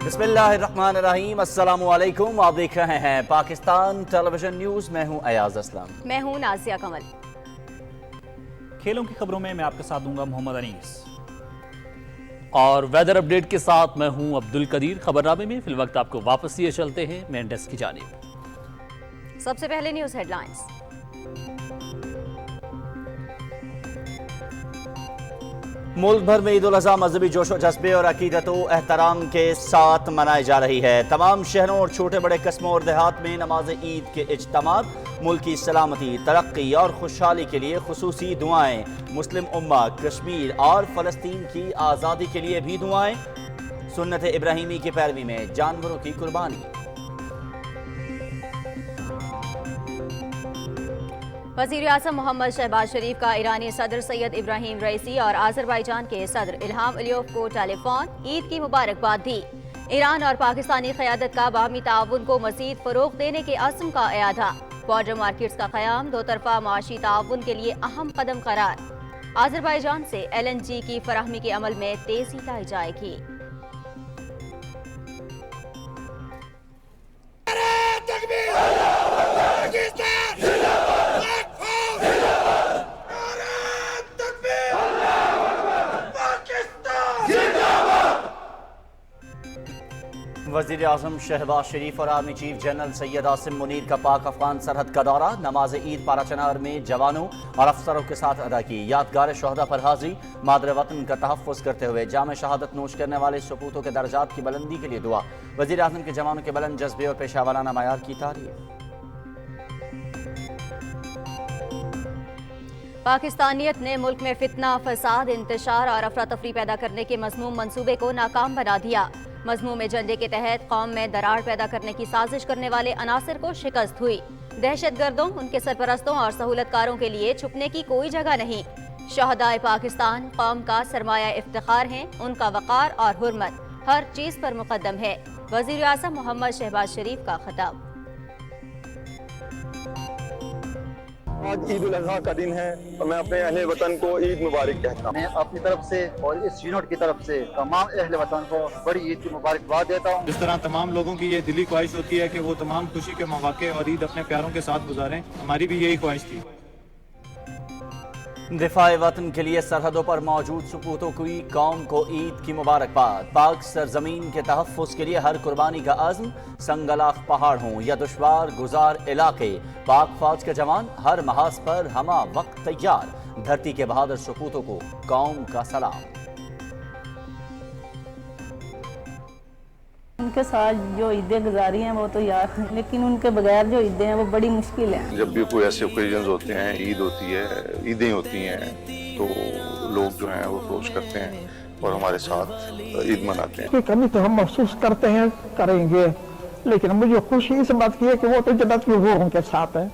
बिस्मिल्लाहिर्रहमानिर्रहीम, अस्सलामु अलैकुम। आप देख रहे हैं पाकिस्तान टेलीविजन न्यूज़। मैं हूं अयाज असलम। मैं हूं नाजिया कमल। खेलों की खबरों में मैं आपके साथ दूंगा मोहम्मद अनीस और वेदर अपडेट के साथ मैं हूं अब्दुल कदीर। खबरनामे में फिल वक्त आपको वापस ये चलते हैं मेन डेस्क की जानिब। सबसे पहले न्यूज़ हेडलाइंस। मुल्क भर में ईद उल अज़हा मजहबी जोशो जज्बे और अकीदत एहतराम के साथ मनाई जा रही है। तमाम शहरों और छोटे बड़े कस्बों और देहात में नमाज ईद के इज्तिमात, मुल्क की सलामती, तरक्की और खुशहाली के लिए खुसूसी दुआएं। मुस्लिम उम्मा, कश्मीर और फ़लस्तीन की आज़ादी के लिए भी दुआएं। सुन्नत इब्राहीमी की पैरवी में जानवरों की कुर्बानी। वज़ीर आज़म मोहम्मद शहबाज शरीफ का ईरानी सदर सैयद इब्राहिम रईसी और आज़रबाईजान के सदर इल्हाम अलियोव को टेलीफोन, ईद की मुबारकबाद दी। ईरान और पाकिस्तानी क़यादत का बाहमी ताउन को मज़ीद फ़रोग़ देने के अज़्म का इआदा। बॉर्डर मार्केट्स का क़याम दो तरफ़ा माशी ताउन के लिए अहम कदम करार। आज़रबाईजान से LNG की फराहमी के अमल में तेज़ी लाई जाएगी। वज़ीर आज़म शहबाज शरीफ और army chief general Syed Asim Munir का पाक अफगान सरहद का दौरा। नमाज ईद पाराचनार में जवानों और अफसरों के साथ अदा की। यादगार शोहदा पर हाज़री, मादर वतन का तहफ़्फ़ुज़ करते हुए जाम शहादत नोश करने वाले सपूतों के दर्जात की बुलंदी के लिए दुआ। वज़ीर आज़म के जवानों के बुलंद जज्बे और पेशावराना मयार की तारीफ़। पाकिस्तानियत ने मुल्क में फितना, फसाद, इंतशार और अफरा तफरी पैदा करने के मज़मूम मंसूबे को नाकाम बना दिया। मज़मूम एजेंडे के तहत कौम में दरार पैदा करने की साजिश करने वाले अनासर को शिकस्त हुई। दहशतगर्दों, उनके सरपरस्तों और सहूलतकारों के लिए छुपने की कोई जगह नहीं। शहदाए पाकिस्तान कौम का सरमाया इफ्तिखार हैं, उनका वक़ार और हुर्मत हर चीज़ पर मुक़द्दम है। वज़ीर आज़म मोहम्मद शहबाज शरीफ का खिताब। आज ईद उल अज़हा का दिन है और मैं अपने अहले वतन को ईद मुबारक कहता हूँ। मैं अपनी तरफ से और इस यूनिट की तरफ से तमाम अहले वतन को बड़ी ईद की मुबारकबाद देता हूँ। जिस तरह तमाम लोगों की ये दिली ख्वाहिश होती है कि वो तमाम खुशी के मौके और ईद अपने प्यारों के साथ गुजारें, हमारी भी यही ख्वाहिश थी। दिफाए वतन के लिए सरहदों पर मौजूद सपूतों की कौम को ईद की मुबारकबाद। पाक सरजमीन के तहफ़्फ़ुज़ के लिए हर कुर्बानी का अज़्म, संगलाख पहाड़ हों या दुश्वार गुजार इलाके, पाक फौज के जवान हर महाज पर हमा वक्त तैयार। धरती के बहादुर सपूतों को कौम का सलाम। उनके साथ जो ईदें गुजारी हैं वो तो याद हैं, लेकिन उनके बगैर जो ईदें हैं वो बड़ी मुश्किल हैं। जब भी कोई ऐसे ओकेजन होते हैं, ईद होती है, ईदें होती हैं, तो लोग जो हैं वो अप्रोच करते हैं और हमारे साथ ईद मनाते हैं। कभी तो हम महसूस करते हैं, करेंगे, लेकिन मुझे खुशी इस बात की है कि वो तो जन्नत की हूरों के साथ है।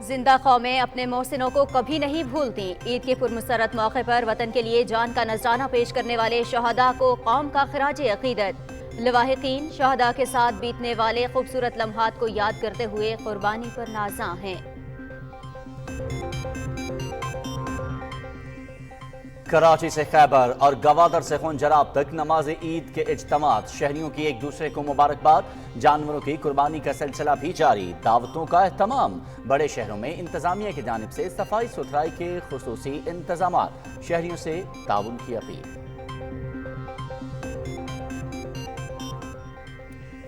जिंदा कौमें अपने मोहसिनों को कभी नहीं भूलती। ईद के पुरमसरत मौके पर वतन के लिए जान का नजराना पेश करने वाले शहदा को कौम का खराज अकीदत। लवाहिकीन शहदा के साथ बीतने वाले खूबसूरत लम्हात को याद करते हुए कुर्बानी पर नाज़ा हैं। कराची से खैबर और गवादर से खुंजराब तक नमाज ईद के इज्तिमात, शहरियों की एक दूसरे को मुबारकबाद। जानवरों की कुर्बानी का सिलसिला भी जारी, दावतों का एहतमाम। बड़े शहरों में इंतजामिया की जानिब से सफाई सुथराई के खुसूसी इंतजामात, शहरियों से ताउन की अपील।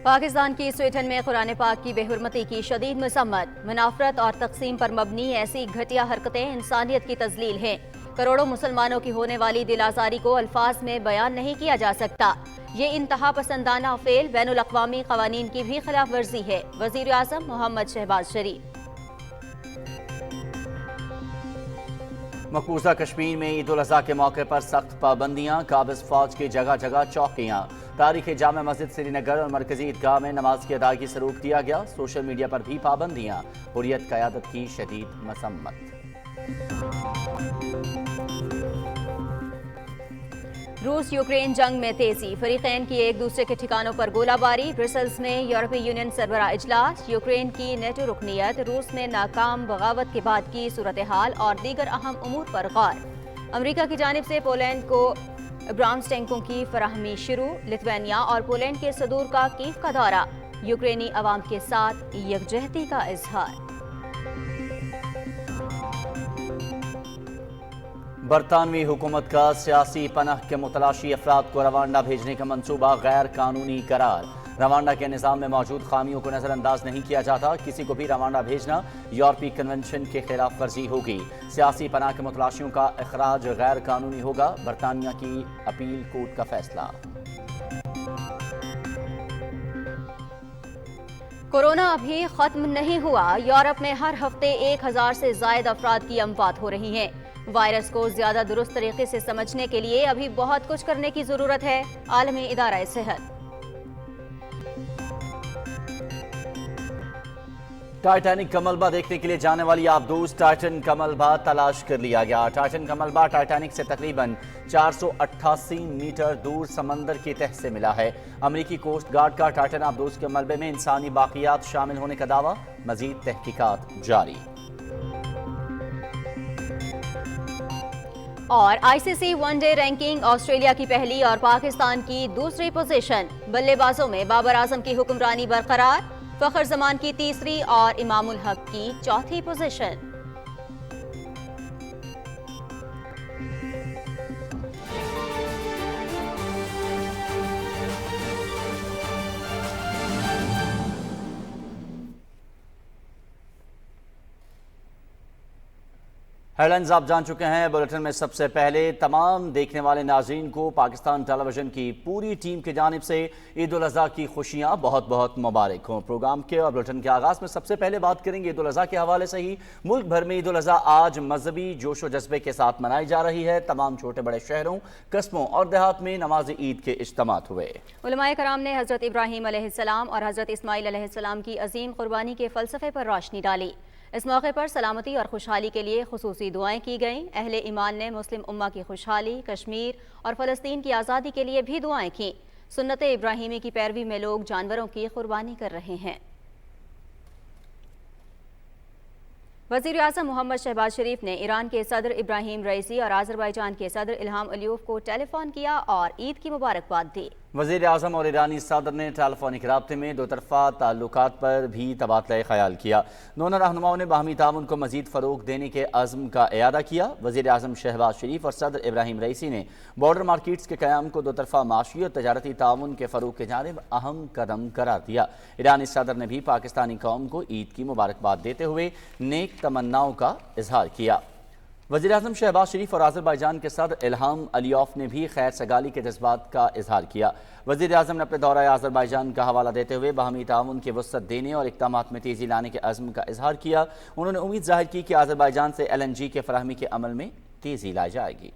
पाकिस्तान की स्वीडन में कुरान पाक की बेहुरमती की शदीद मसम्मत। मुनाफरत और तकसीम पर मबनी ऐसी घटिया हरकतें इंसानियत की तजलील हैं। करोड़ों मुसलमानों की होने वाली दिल आज़ारी को अल्फाज में बयान नहीं किया जा सकता। ये इंतहा पसंदाना फेल बैनुल अक़वामी क़वानीन की भी खिलाफ वर्जी है। वज़ीर आज़म मोहम्मद शहबाज शरीफ। मकबूजा कश्मीर में ईद उल अज़हा के मौके पर सख्त पाबंदियाँ, काबिज़ फौज की जगह जगह चौकियाँ। तारीख़ जामा मस्जिद श्रीनगर और मरकजी ईदगाह में नमाज की अदायगी से रोक दिया गया। सोशल मीडिया पर भी पाबंदियाँ, हुर्रियत क़यादत की शदीद मसम्मत। रूस यूक्रेन जंग में तेजी, फरीकैन की एक दूसरे के ठिकानों पर गोलाबारी। ब्रसेल्स में यूरोपीय यूनियन सरबराह इजलास। यूक्रेन की नेटो रुकनियत, रूस में नाकाम बगावत के बाद की सूरत हाल और दीगर अहम उमूर पर गौर। अमेरिका की जानिब से पोलैंड को ब्राह्म्स टैंकों की फराहमी शुरू, लिथुआनिया और पोलैंड के सदूर का कीव का दौरा, यूक्रेनी अवाम के साथ यकजहती का इजहार। बरतानवी हुकूमत का सियासी पनाह के मुतलाशी अफराद को रवांडा भेजने का मंसूबा गैर कानूनी करार। रवांडा के निज़ाम में मौजूद खामियों को नज़रअंदाज नहीं किया जाता। किसी को भी रवांडा भेजना यूरोपीय कन्वेंशन के खिलाफ वर्जी होगी। सियासी पनाह के मुतलाशियों का अखराज गैर कानूनी होगा। बरतानिया की अपील कोर्ट का फैसला। कोरोना अभी खत्म नहीं हुआ। यूरोप में हर हफ्ते 1000 से जायद अफराद की अमवात हो रही हैं। वायरस को ज्यादा दुरुस्त तरीके से समझने के लिए अभी बहुत कुछ करने की जरूरत है। आलमी इदारा सेहत। टाइटैनिक का मलबा देखने के लिए जाने वाली आबदूस टाइटन का मलबा तलाश कर लिया गया। टाइटन का मलबा टाइटैनिक से तकरीबन 488 मीटर दूर समंदर की तह से मिला है। अमेरिकी कोस्ट गार्ड का टाइटन आबदूस के मलबे में इंसानी बाकियात शामिल होने का दावा। मजीद तहकीकात जारी। और आईसीसी वनडे रैंकिंग, ऑस्ट्रेलिया की पहली और पाकिस्तान की दूसरी पोजीशन। बल्लेबाजों में बाबर आजम की हुक्मरानी बरकरार, फखर जमान की तीसरी और इमामुल हक की चौथी पोजीशन। हेडलाइंस आप जान चुके हैं। बुलेटिन में सबसे पहले तमाम देखने वाले नाज़रीन को पाकिस्तान टेलीविजन की पूरी टीम की जानिब से ईद उल अज़हा की खुशियाँ बहुत बहुत मुबारक हों। प्रोग्राम के और बुलेटिन के आगाज़ में सबसे पहले बात करेंगे ईद उल अज़हा के हवाले से ही। मुल्क भर में ईद उल अज़हा आज मजहबी जोश व जज्बे के साथ मनाई जा रही है। तमाम छोटे बड़े शहरों, कस्बों और देहात में नमाज ईद के इज्तिमात हुए। उलमाए कराम ने हज़रत इब्राहीम अलैहिस्सलाम और हज़रत इस्माइल अलैहिस्सलाम की अजीम कुर्बानी के फ़लसफ़े पर रोशनी डाली। इस मौके पर सलामती और खुशहाली के लिए खुसूसी दुआएं की गईं। अहले ईमान ने मुस्लिम उम्मा की खुशहाली, कश्मीर और फ़लस्तीन की आज़ादी के लिए भी दुआएं की। सुन्नत इब्राहीमी की पैरवी में लोग जानवरों की कुर्बानी कर रहे हैं। वज़ीर आज़म मोहम्मद शहबाज शरीफ ने ईरान के सदर इब्राहीम रईसी और आज़रबाईजान के सदर इल्हाम अलियोव को टेलीफोन किया और ईद की मुबारकबाद दी। वज़ीर आज़म और ईरानी सदर ने टेलीफोनिक राब्ते में दो तरफ़ा ताल्लुकात पर भी तबादला ख्याल किया। दोनों रहनुमाओं ने बाहमी ताउन को मज़ीद फ़रोग़ देने के अज़्म का इयादा किया। वज़ीर आज़म शहबाज शरीफ और सदर इब्राहीम रईसी ने बॉर्डर मार्केट्स के क़याम को दो तरफ़ा माशी और तजारती ताउन के फ़रोग़ की जानिब अहम कदम करार दिया। ईरानी सदर ने भी पाकिस्तानी कौम को ईद की मुबारकबाद देते हुए नेक तमन्नाओं का इजहार किया। वज़ीर आज़म शहबाज शरीफ और आज़रबाईजान के सदर इल्हाम अलियोव ने भी खैर सगाली के जज्बात का इजहार किया। वज़ीर आज़म ने अपने दौरा आज़रबाईजान का हवाला देते हुए बाहमी ताउन के वसअत देने और इक़दामात में तेज़ी लाने के अज़्म का इजहार किया। उन्होंने उम्मीद ज़ाहिर की कि आज़रबाईजान से LNG के फराहमी के अमल में तेज़ी लाई जाएगी।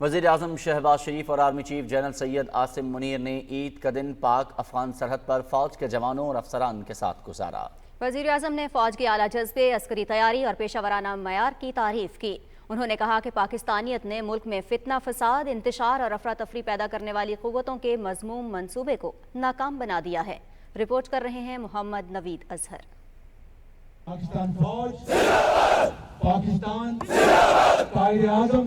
वज़ीर आज़म शहबाज शरीफ और army chief general Syed Asim Munir ने ईद का दिन पाक अफ़गान सरहद पर फ़ौज के जवानों और अफसरान के साथ गुजारा। वज़ीर आज़म ने फ़ौज के आला जज्बे, अस्करी तैयारी और पेशावराना मयार की तारीफ़ की। उन्होंने कहा कि पाकिस्तानियत ने मुल्क में फितना, फसाद, इंतशार और अफरा तफरी पैदा करने वाली क़ुव्वतों के मज़मूम मंसूबे को नाकाम बना दिया है। रिपोर्ट कर रहे हैं मोहम्मद नवीद अजहर। पाकिस्तान फौज, पाकिस्तान, कायदे आज़म,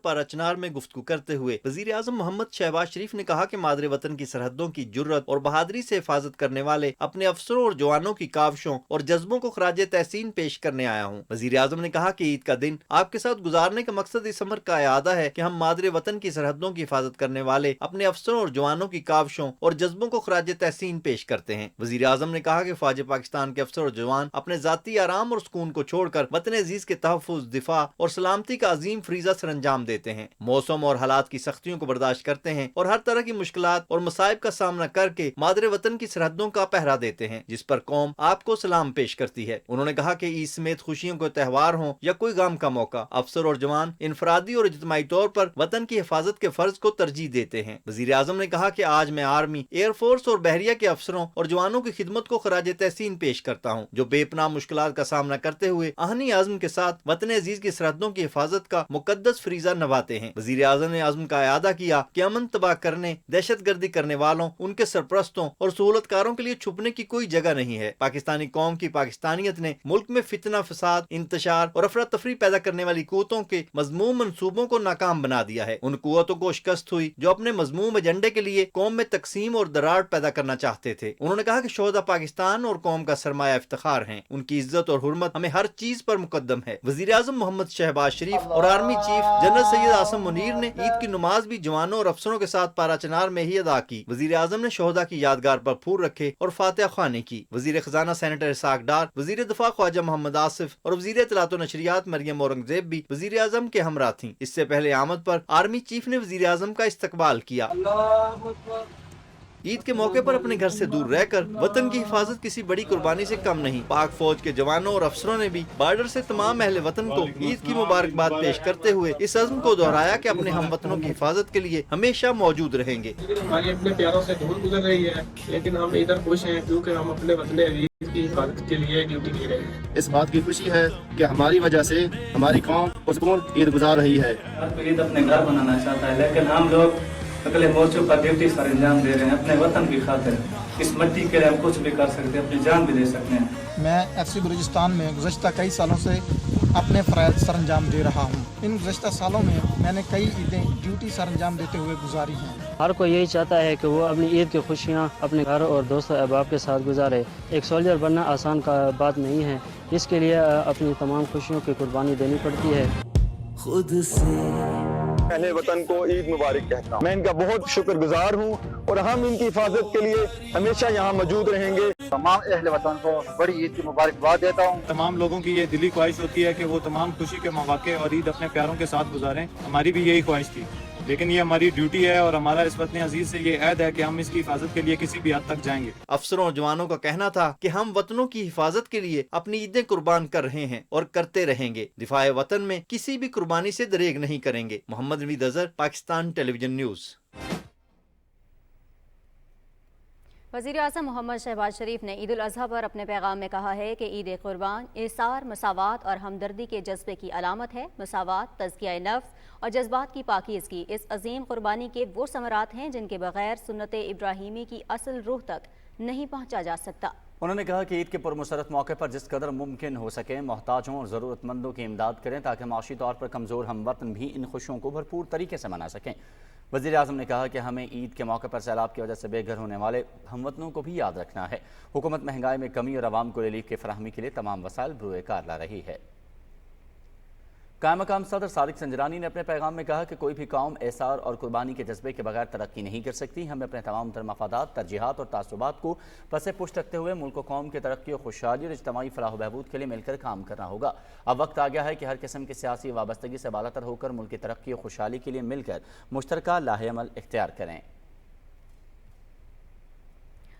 पर अचनार में गुफ्तगू करते हुए वजीर आज़म मोहम्मद शहबाज शरीफ ने कहा कि मादरे वतन की सरहदों की जुर्रत और बहादुरी से हिफाजत करने वाले अपने अफसरों और जवानों की काविशों और जज्बों को खराज तहसीन पेश करने आया हूँ। वजीर आज़म ने कहा कि ईद का दिन आपके साथ गुजारने का मकसद इस अमर का यादा है कि हम मादरे वतन की सरहदों की हिफाजत करने वाले अपने अफसरों और जवानों की काविशों और जज्बों को खराज तहसीन पेश करते हैं। वजीर आज़म ने कहा कि फौज पाकिस्तान के अफसर और जवान अपने जाती आराम और सुकून को छोड़कर वतन अजीज के तहफ़्फ़ुज़, दिफा और सलामती का अजीम फरीज़ा सर अंजाम देते हैं। मौसम और हालात की सख्तियों को बर्दाश्त करते हैं और हर तरह की मुश्किलात और मसाइब का सामना करके मादरे वतन की सरहदों का पहरा देते हैं, जिस पर कौम आपको सलाम पेश करती है। उन्होंने कहा कि ईद समेत खुशियों के त्यौहार हों या कोई गम का मौका, अफसर और जवान इनफरादी और इज्तिमाई तौर पर वतन की हिफाजत के फर्ज को तरजीह देते हैं। वजीर आज़म ने कहा कि आज मैं आर्मी, एयरफोर्स और बहरिया के अफसरों और जवानों की खिदमत को खराज तहसीन पेश करता हूँ, जो बेपनाह मुश्किलात का सामना करते हुए आहनी आज़म के साथ वतन अजीज की सरहदों की हिफाजत का मुकद्दस फरीजा निभाते हैं। वजीर आजम ने अज़्म का इआदा किया कि अमन तबाह करने, दहशत गर्दी करने वालों, उनके सरपरस्तों और सहूलतकारों के लिए छुपने की कोई जगह नहीं है। पाकिस्तानी कौम की पाकिस्तानियत ने मुल्क में फितना, फसाद, इंतशार और अफरा तफरी पैदा करने वाली कुव्वतों के मज़मूम मंसूबों को नाकाम बना दिया है। उन कुव्वतों को शिकस्त हुई जो अपने मज़मूम एजेंडे के लिए कौम में तकसीम और दरार पैदा करना चाहते थे। उन्होंने कहा कि शोहदा पाकिस्तान और कौम का सरमाया इफ्तिखार हैं। उनकी इज्जत और हुर्मत हमें हर चीज पर मुकद्दम है। वजीर आजम मोहम्मद शहबाज शरीफ और army chief general Syed Asim Munir ने ईद की नमाज भी जवानों और अफसरों के साथ पारा चनार में ही अदा की। वजीर आजम ने शोहदा की यादगार पर फूल रखे और फातिहा ख्वानी की। वजीर खजाना सेनेटर इसाक डार, वजीर दिफा ख्वाजा मोहम्मद आसिफ और वजीर इत्तलात व नशरियात मरियम औरंगजेब भी वजीर आजम के हमरा थीं। इससे पहले आमद पर आर्मी चीफ ने वजीर आजम का इस्तकबाल किया। ईद के मौके पर अपने घर से दूर रहकर वतन की हिफाजत किसी बड़ी कुर्बानी से कम नहीं। पाक फौज के जवानों और अफसरों ने भी बॉर्डर से तमाम अहले वतन को ईद की मुबारकबाद पेश करते हुए इस अज़्म को दोहराया कि अपने हम वतनों की हिफाजत के लिए हमेशा मौजूद रहेंगे। हमारी अपने प्यारों से दूर गुजर रही है, लेकिन हम इधर खुश हैं क्योंकि हम अपने वतन अज़ीज़ की हिफाजत के लिए ड्यूटी दे रहे हैं। इस बात की खुशी है कि हमारी वजह से हमारी कौम पुरसुकून ईद गुजार रही है। ईद अपने घर बनाना चाहता है, लेकिन हम लोग अगले मोर्चों पर ड्यूटी सर अंजाम दे रहे हैं अपने वतन की खातिर। इस मिट्टी के लिए हम कुछ भी कर सकते हैं, अपनी जान भी दे सकते हैं। मैं FC बलूचिस्तान में गुज़श्ता कई सालों से अपने फ़राइज़ सर अंजाम दे रहा हूँ। इन गुज़श्ता सालों में मैंने कई ईदें ड्यूटी सर अंजाम देते हुए गुजारी हैं। हर कोई यही चाहता है कि वो अपनी ईद की खुशियाँ अपने घर और दोस्तों अहबाब के साथ गुजारे। एक सोल्जर बनना आसान का बात नहीं है, इसके लिए अपनी तमाम खुशियों की कुर्बानी देनी पड़ती है। खुद से अहले वतन को ईद मुबारक कहता हूँ। मैं इनका बहुत शुक्रगुजार हूँ और हम इनकी हिफाजत के लिए हमेशा यहाँ मौजूद रहेंगे। तमाम अहले वतन को बड़ी ईद की मुबारकबाद देता हूँ। तमाम लोगों की ये दिली ख्वाहिश होती है कि वो तमाम खुशी के मौके और ईद अपने प्यारों के साथ गुजारें। हमारी भी यही ख्वाहिश थी, लेकिन ये हमारी ड्यूटी है और हमारा इस वतन अजीज से ये अहद है कि हम इसकी हिफाजत के लिए किसी भी हद तक जाएंगे। अफसरों और जवानों का कहना था कि हम वतनों की हिफाजत के लिए अपनी ईदें कुर्बान कर रहे हैं और करते रहेंगे। दिफाए वतन में किसी भी कुर्बानी से दरेग नहीं करेंगे। Mohammad Naveed Azhar, Pakistan television news. वज़ीर आज़म मोहम्मद शहबाज शरीफ ने ईद उल अज़हा पर अपने पैगाम में कहा है कि ईद कुर्बान इसार, मसावात और हमदर्दी के जज्बे की अलामत है। मसावात, तज़किया नफ्स और जज्बात की पाकीज़गी इस अजीम कुर्बानी के वो समरात हैं जिनके बगैर सुन्नत इब्राहीमी की असल रूह तक नहीं पहुँचा जा सकता। उन्होंने कहा कि ईद के पुरमसरत मौके पर जिस कदर मुमकिन हो सके मोहताजों और ज़रूरतमंदों की इमदाद करें ताकि माशी तौर पर कमज़ोर हमवतन भी इन खुशियों को भरपूर तरीके से मना सकें। वज़ीर आज़म ने कहा कि हमें ईद के मौके पर सैलाब की वजह से बेघर होने वाले हमवतनों को भी याद रखना है। हुकूमत महंगाई में कमी और आवाम को रिलीफ की फराहमी के लिए तमाम वसाइल बरूए कार ला रही है। कायम मकाम सदर सादिक संजरानी ने अपने पैगाम में कहा कि कोई भी कौम एसार और कुर्बानी के जज्बे के बगैर तरक्की नहीं कर सकती। हमें अपने तमाम तर मफादात, तरजीहात और तासुबात को पसे पुष्ट रखते हुए मुल्क कौम की तरक्की और खुशहाली और इज्तमाई फलाह बहबूद के लिए मिलकर काम करना होगा। अब वक्त आ गया है कि हर किस्म की सियासी वाबस्तगी से बालातर होकर मुल्क की तरक्की और खुशहाली के लिए मिलकर मुश्तरका लाहे अमल इख्तियार करें।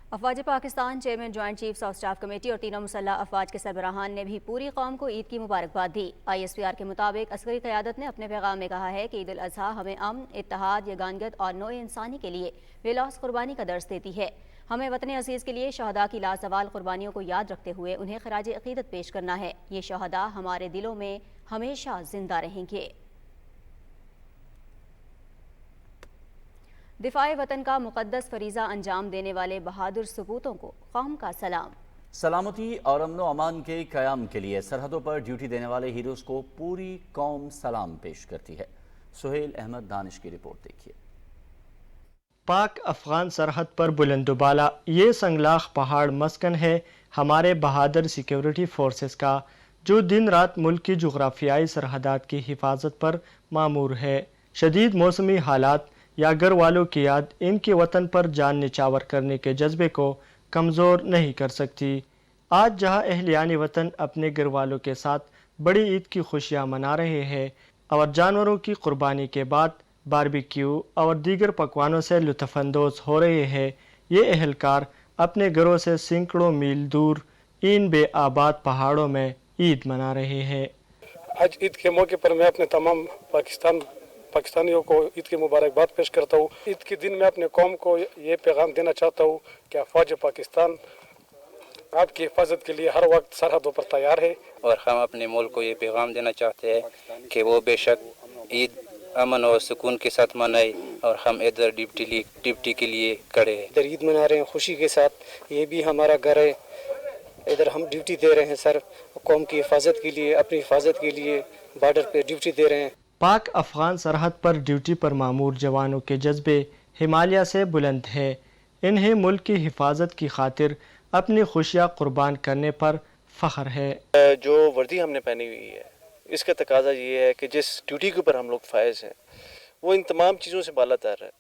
अफवाज Pakistan chairman joint chiefs of staff committee और तीनों मुसल्ह अफवाज के सरबराहान ने भी पूरी कौम को ईद की मुबारकबाद दी। ISPR के मुताबिक अस्करी क़यादत ने अपने पैगाम में कहा है कि ईद उल अज़हा हमें अमन, इत्तेहाद, यगानगत और नौ इंसानी के लिए बेलौस कुर्बानी का दर्स देती है। हमें वतन अज़ीज़ के लिए शहदा की लाजवाल कुर्बानियों को याद रखते हुए उन्हें खराज अक़ीदत पेश करना है। ये शहदा हमारे दिलों में हमेशा जिंदा रहेंगे। दिफाए वतन का मुक़द्दस फरीज़ा अंजाम देने वाले बहादुर सपूतों को कौम का सलाम। सलामती और अमन व अमान के क़याम के लिए सरहदों पर ड्यूटी देने वाले हीरोज़ को पूरी कौम सलाम पेश करती है। सुहेल अहमद दानिश की रिपोर्ट देखिए। पाक अफ़गान सरहद पर बुलंदुबाला ये संगलाख पहाड़ मस्कन है हमारे बहादुर सिक्योरिटी फोर्सेस का, जो दिन रात मुल्क की जुग़राफियाई सरहदात की हिफाजत पर मामूर है। शदीद मौसमी हालात या घर वालों की याद इनके वतन पर जान निछावर करने के जज्बे को कमज़ोर नहीं कर सकती। आज जहां अहलियान वतन अपने घर वालों के साथ बड़ी ईद की खुशियां मना रहे हैं और जानवरों की कुर्बानी के बाद बारबेक्यू और दीगर पकवानों से लुत्फ़अंदोज़ हो रहे हैं, ये अहलकार अपने घरों से सैकड़ों मील दूर इन बेआबाद पहाड़ों में ईद मना रहे हैं। आज ईद के मौके पर मैं अपने तमाम पाकिस्तानियों को ईद की मुबारकबाद पेश करता हूँ। ईद के दिन मैं अपने कौम को ये पैगाम देना चाहता हूँ कि अफवाज पाकिस्तान आपकी हिफाजत के लिए हर वक्त सरहदों पर तैयार है। और हम अपने मुल्क को ये पैगाम देना चाहते हैं कि वो बेशक ईद अमन और सुकून के साथ मनाए और हम इधर ड्यूटी के लिए खड़े हैं। इधर ईद मना रहे हैं खुशी के साथ। ये भी हमारा घर है, इधर हम ड्यूटी दे रहे हैं सर, कौम की हिफाजत के लिए, अपनी हिफाजत के लिए बॉर्डर पे ड्यूटी दे रहे हैं। पाक अफगान सरहद पर ड्यूटी पर मामूर जवानों के जज्बे हिमालय से बुलंद है। इन्हें मुल्क की हिफाजत की खातिर अपनी खुशियाँ कुर्बान करने पर फख्र है। जो वर्दी हमने पहनी हुई है इसका तकाजा ये है कि जिस ड्यूटी के ऊपर हम लोग फायज हैं वो इन तमाम चीज़ों से बालातर है।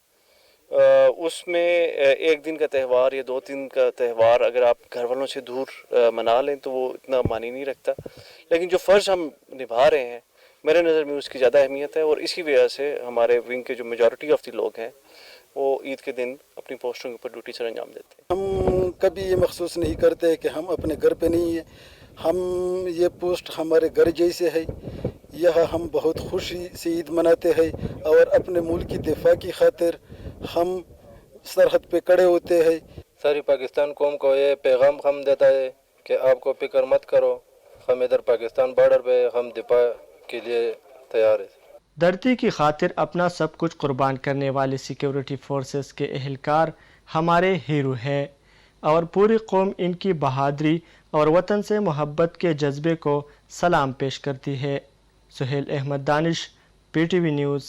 उसमें एक दिन का त्यौहार या 2 दिन का त्यौहार अगर आप घर वालों से दूर मना लें तो वो इतना मानी नहीं रखता, लेकिन जो फ़र्ज़ हम निभा रहे हैं मेरे नज़र में उसकी ज़्यादा अहमियत है। और इसी वजह से हमारे विंग के जो मेजॉरिटी ऑफ द लोग हैं वो ईद के दिन अपनी पोस्टों के ऊपर ड्यूटी सर अंजाम देते हैं। हम कभी ये महसूस नहीं करते कि हम अपने घर पे नहीं है, हम ये पोस्ट हमारे घर जैसे है। यह हम बहुत खुशी से ईद मनाते हैं और अपने मुल्क की दिफा की खातिर हम सरहद पे खड़े होते हैं। सारी पाकिस्तान कौम को ये पैगाम हम देता है कि आपको फिक्र मत करो, हम इधर पाकिस्तान बॉर्डर पे हम दिफा के लिए तैयार है। धरती की खातिर अपना सब कुछ कुर्बान करने वाले सिक्योरिटी फोर्सेस के एहलकार हमारे हीरो हैं और पूरी कौम इनकी बहादुरी और वतन से मोहब्बत के जज्बे को सलाम पेश करती है। सुहेल अहमद दानिश, PTV न्यूज़,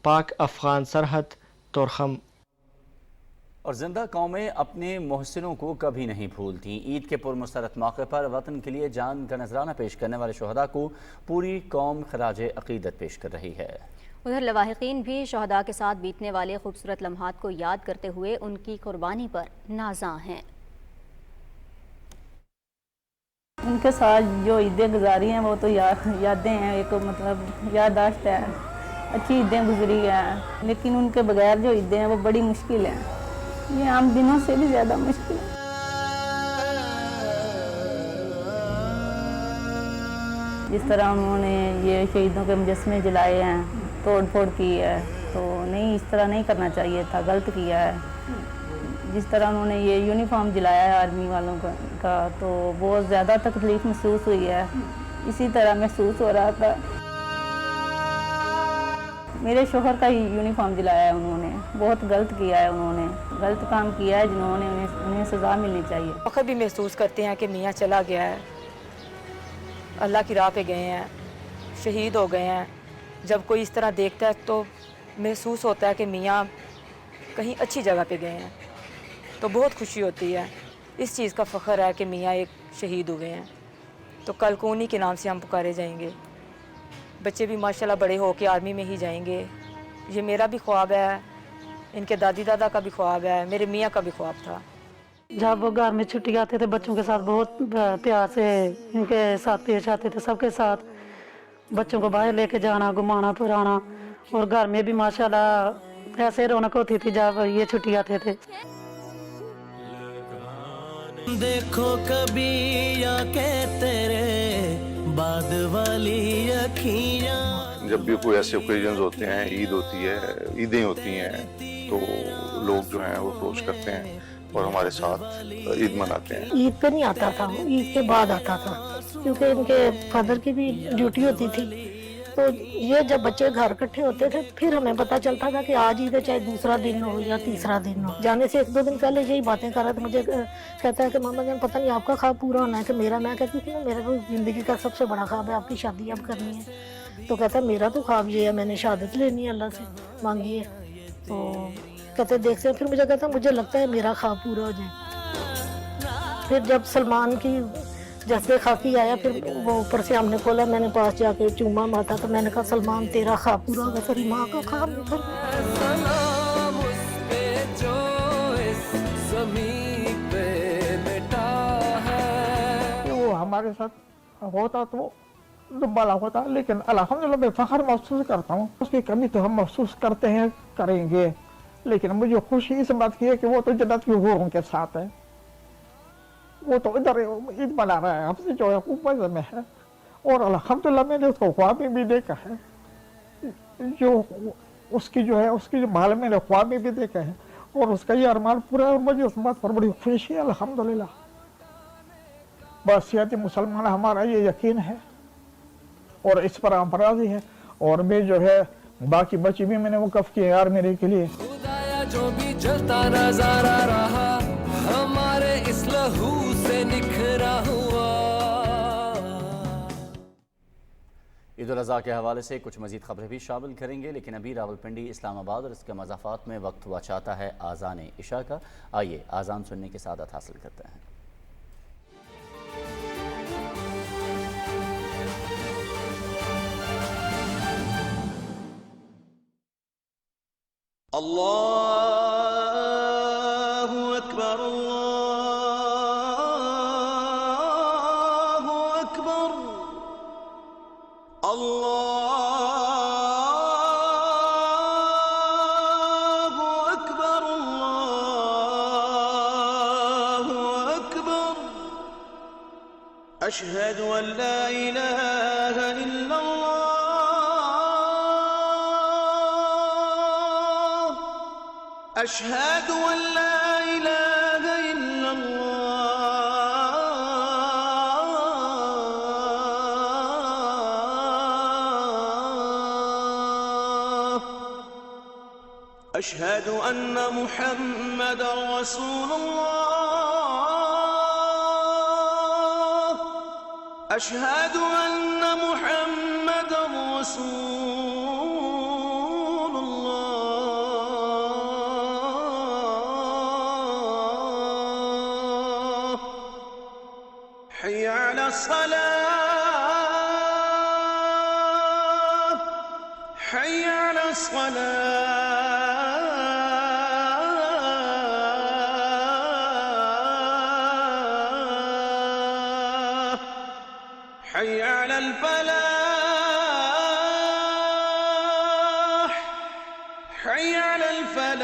पाक अफगान सरहद, तोरखम। और जिंदा कौमें अपने मोहसिनों को कभी नहीं भूलती। ईद के पुरमसरत मौके पर वतन के लिए जान का नजराना पेश करने वाले शहदा को पूरी कौम खराज अकीदत पेश कर रही है। उधर लवाहिकीन भी शहदा के साथ बीतने वाले खूबसूरत लम्हात को याद करते हुए उनकी कुर्बानी पर नाज़ा हैं। उनके साथ जो ईदें गुजारी हैं वो तो यादें हैं, एक मतलब याददाश्त है, अच्छी ईदें गुजरी हैं, लेकिन उनके बगैर जो ईदें हैं वो बड़ी मुश्किल है, ये आम दिनों से भी ज़्यादा मुश्किल है। जिस तरह उन्होंने ये शहीदों के मुजस्समे जलाए हैं, तोड़ फोड़ की है, तो नहीं, इस तरह नहीं करना चाहिए था, गलत किया है। जिस तरह उन्होंने ये यूनिफॉर्म जलाया है आर्मी वालों का तो बहुत ज़्यादा तकलीफ महसूस हुई है। इसी तरह महसूस हो रहा था, मेरे शोहर का ही यूनिफॉर्म जलाया है उन्होंने, बहुत गलत किया है, उन्होंने गलत काम किया है, जिन्होंने उन्हें सज़ा मिलनी चाहिए। फख्र भी महसूस करते हैं कि मियाँ चला गया है, अल्लाह की राह पे गए हैं, शहीद हो गए हैं। जब कोई इस तरह देखता है तो महसूस होता है कि मियाँ कहीं अच्छी जगह पे गए हैं, तो बहुत खुशी होती है। इस चीज़ का फ़ख्र है कि मियाँ एक शहीद हुए हैं, तो कल को उन्हीं के नाम से हम पुकारे जाएंगे। बच्चे भी माशाल्लाह बड़े हो के आर्मी में ही जाएंगे, ये मेरा भी ख्वाब है, इनके दादी दादा का भी ख्वाब है, मेरे मियाँ का भी ख्वाब था। जब वो घर में छुट्टी आते थे बच्चों के साथ बहुत प्यार से इनके साथ पेश आते थे, सबके साथ बच्चों को बाहर लेके जाना, घुमाना फिराना, और घर में भी माशाल्लाह ऐसे रौनक होती थी जब ये छुट्टी आते थे। देखो कभी या के तेरे बाद वाली अखियां। जब भी कोई ऐसे ओकेजन्स होते हैं, ईद होती है, ईदें होती हैं, तो लोग जो हैं वो अप्रोच करते हैं और हमारे साथ ईद मनाते हैं। ईद पे नहीं आता था, ईद के बाद आता था, क्योंकि इनके फादर की भी ड्यूटी होती थी। तो ये जब बच्चे घर इकट्ठे होते थे फिर हमें पता चलता था कि आज ईद है, चाहे दूसरा दिन हो या तीसरा दिन हो। जाने से 1-2 दिन पहले यही बातें कर रहा था, मुझे कहता है कि मामा जान पता नहीं आपका ख्वाब पूरा होना है कि मेरा। मैं कहती थी ना मेरा तो ज़िंदगी का सबसे बड़ा ख्वाब है आपकी शादी अब करनी है। तो कहता है मेरा तो ख्वाब ये है, मैंने शहादत लेनी है, अल्लाह से मांगी है। तो कहते देखते हैं, फिर मुझे कहता मुझे लगता है मेरा ख्वाब पूरा हो जाए। फिर जब सलमान की जैसे खाकी आया, फिर वो ऊपर से हमने खोला, मैंने पास जाके चूमा माथा, तो मैंने कहा सलमान तेरा ख्वाब पूरा होगा, तेरी माँ का ख्वाब निकल। वो हमारे साथ होता तो दुब्बाला होता, लेकिन अल्हम्दुलिल्लाह मैं फख्र महसूस करता हूँ। उसकी कमी तो हम महसूस करते हैं, करेंगे, लेकिन मुझे खुशी इस बात की है कि वो तो जन्नत की हूरों के साथ है। वो तो इधर ईद मना रहा है, हमसे जो है ऊपर में है, और अल्हम्दुलिल्लाह मैंने उसको ख्वाब में भी देखा है, जो उसकी जो है उसकी जो माल मैंने ख्वाब में भी देखा है, और उसका ये अरमान पूरा है, और मुझे उस बात पर बड़ी खुशी है अल्हम्दुलिल्लाह। बस सियाती मुसलमान हमारा ये यकीन है और इस पर हम राजी है, और मैं जो है बाकी बच्चे भी मैंने वक़्फ़ किए यार मेरे के लिए। खुदाया जो भी जलता नजारा रहा हमारे इस लहू से निखरा हुआ। ईद उल अज़हा के हवाले से कुछ मज़ीद खबरें भी शामिल करेंगे, लेकिन अभी रावलपिंडी, इस्लामाबाद और इसके मज़ाफ़ात में वक्त हुआ चाहता है आज़ान इशा का। आइए आज़ान सुनने की सादत हासिल करते हैं। अल्लाहु अकबर अल्लाहु अकबर अल्लाहु अकबर अल्लाहु अकबर अशहदु अन ला इलाहा इल्लल्लाह أشهد أن لا إله إلا الله أشهد أن محمد رسول الله أشهد أن محمد رسول الله حي على الصلاة حي على الصلاة حي على الفلاح حي على الفلاح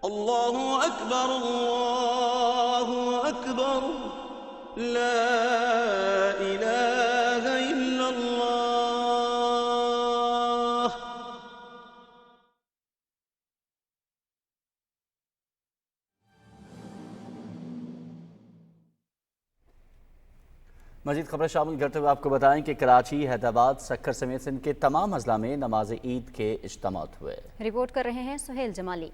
الله أكبر الله أكبر لا إله إلا الله मज़ीद खबरें शामिल करते हुए आपको बताएं कि कराची, हैदराबाद, सक्खर समेत सिंध के तमाम अजला में नमाज ईद के इज्तिमात हुए। रिपोर्ट कर रहे हैं सुहेल जमाली।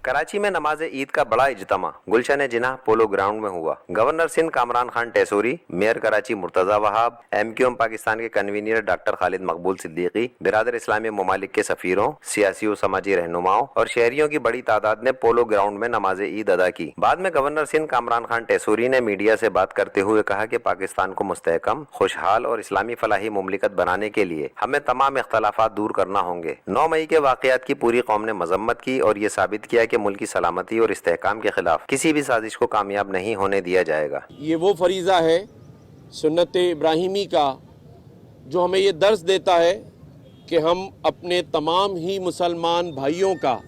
कराची में नमाज ईद का बड़ा इज्तिमा गुलशन जिन्ना पोलो ग्राउंड में हुआ। Governor Sindh Kamran Khan Tessori, mayor Karachi Murtaza Wahab, MQM Pakistan के कन्वीनर डॉक्टर खालिद मकबूल सिद्दीकी, बिरादर इस्लामी ममालिक के सफ़ीरों, सियासी और समाजी रहनुमाओं और शहरियों की बड़ी तादाद ने पोलो ग्राउंड में नमाज ईद अदा की। बाद में गवर्नर सिंध कामरान खान टेसूरी ने मीडिया से बात करते हुए कहा कि पाकिस्तान को मुस्तहकम, खुशहाल और इस्लामी फलाही मुमलिकत बनाने के लिए हमें तमाम इख्तलाफात दूर करना होंगे। 9 मई के वाक़यात की पूरी कौम ने मजम्मत की और ये साबित किया कि मुल्क की सलामती और इस्तेहकाम के खिलाफ किसी भी साजिश को कामयाब नहीं होने दिया जाएगा। ये वो फरीज़ा है सुन्नत इब्राहिमी का जो हमें ये दर्स देता है कि हम अपने तमाम ही मुसलमान भाइयों का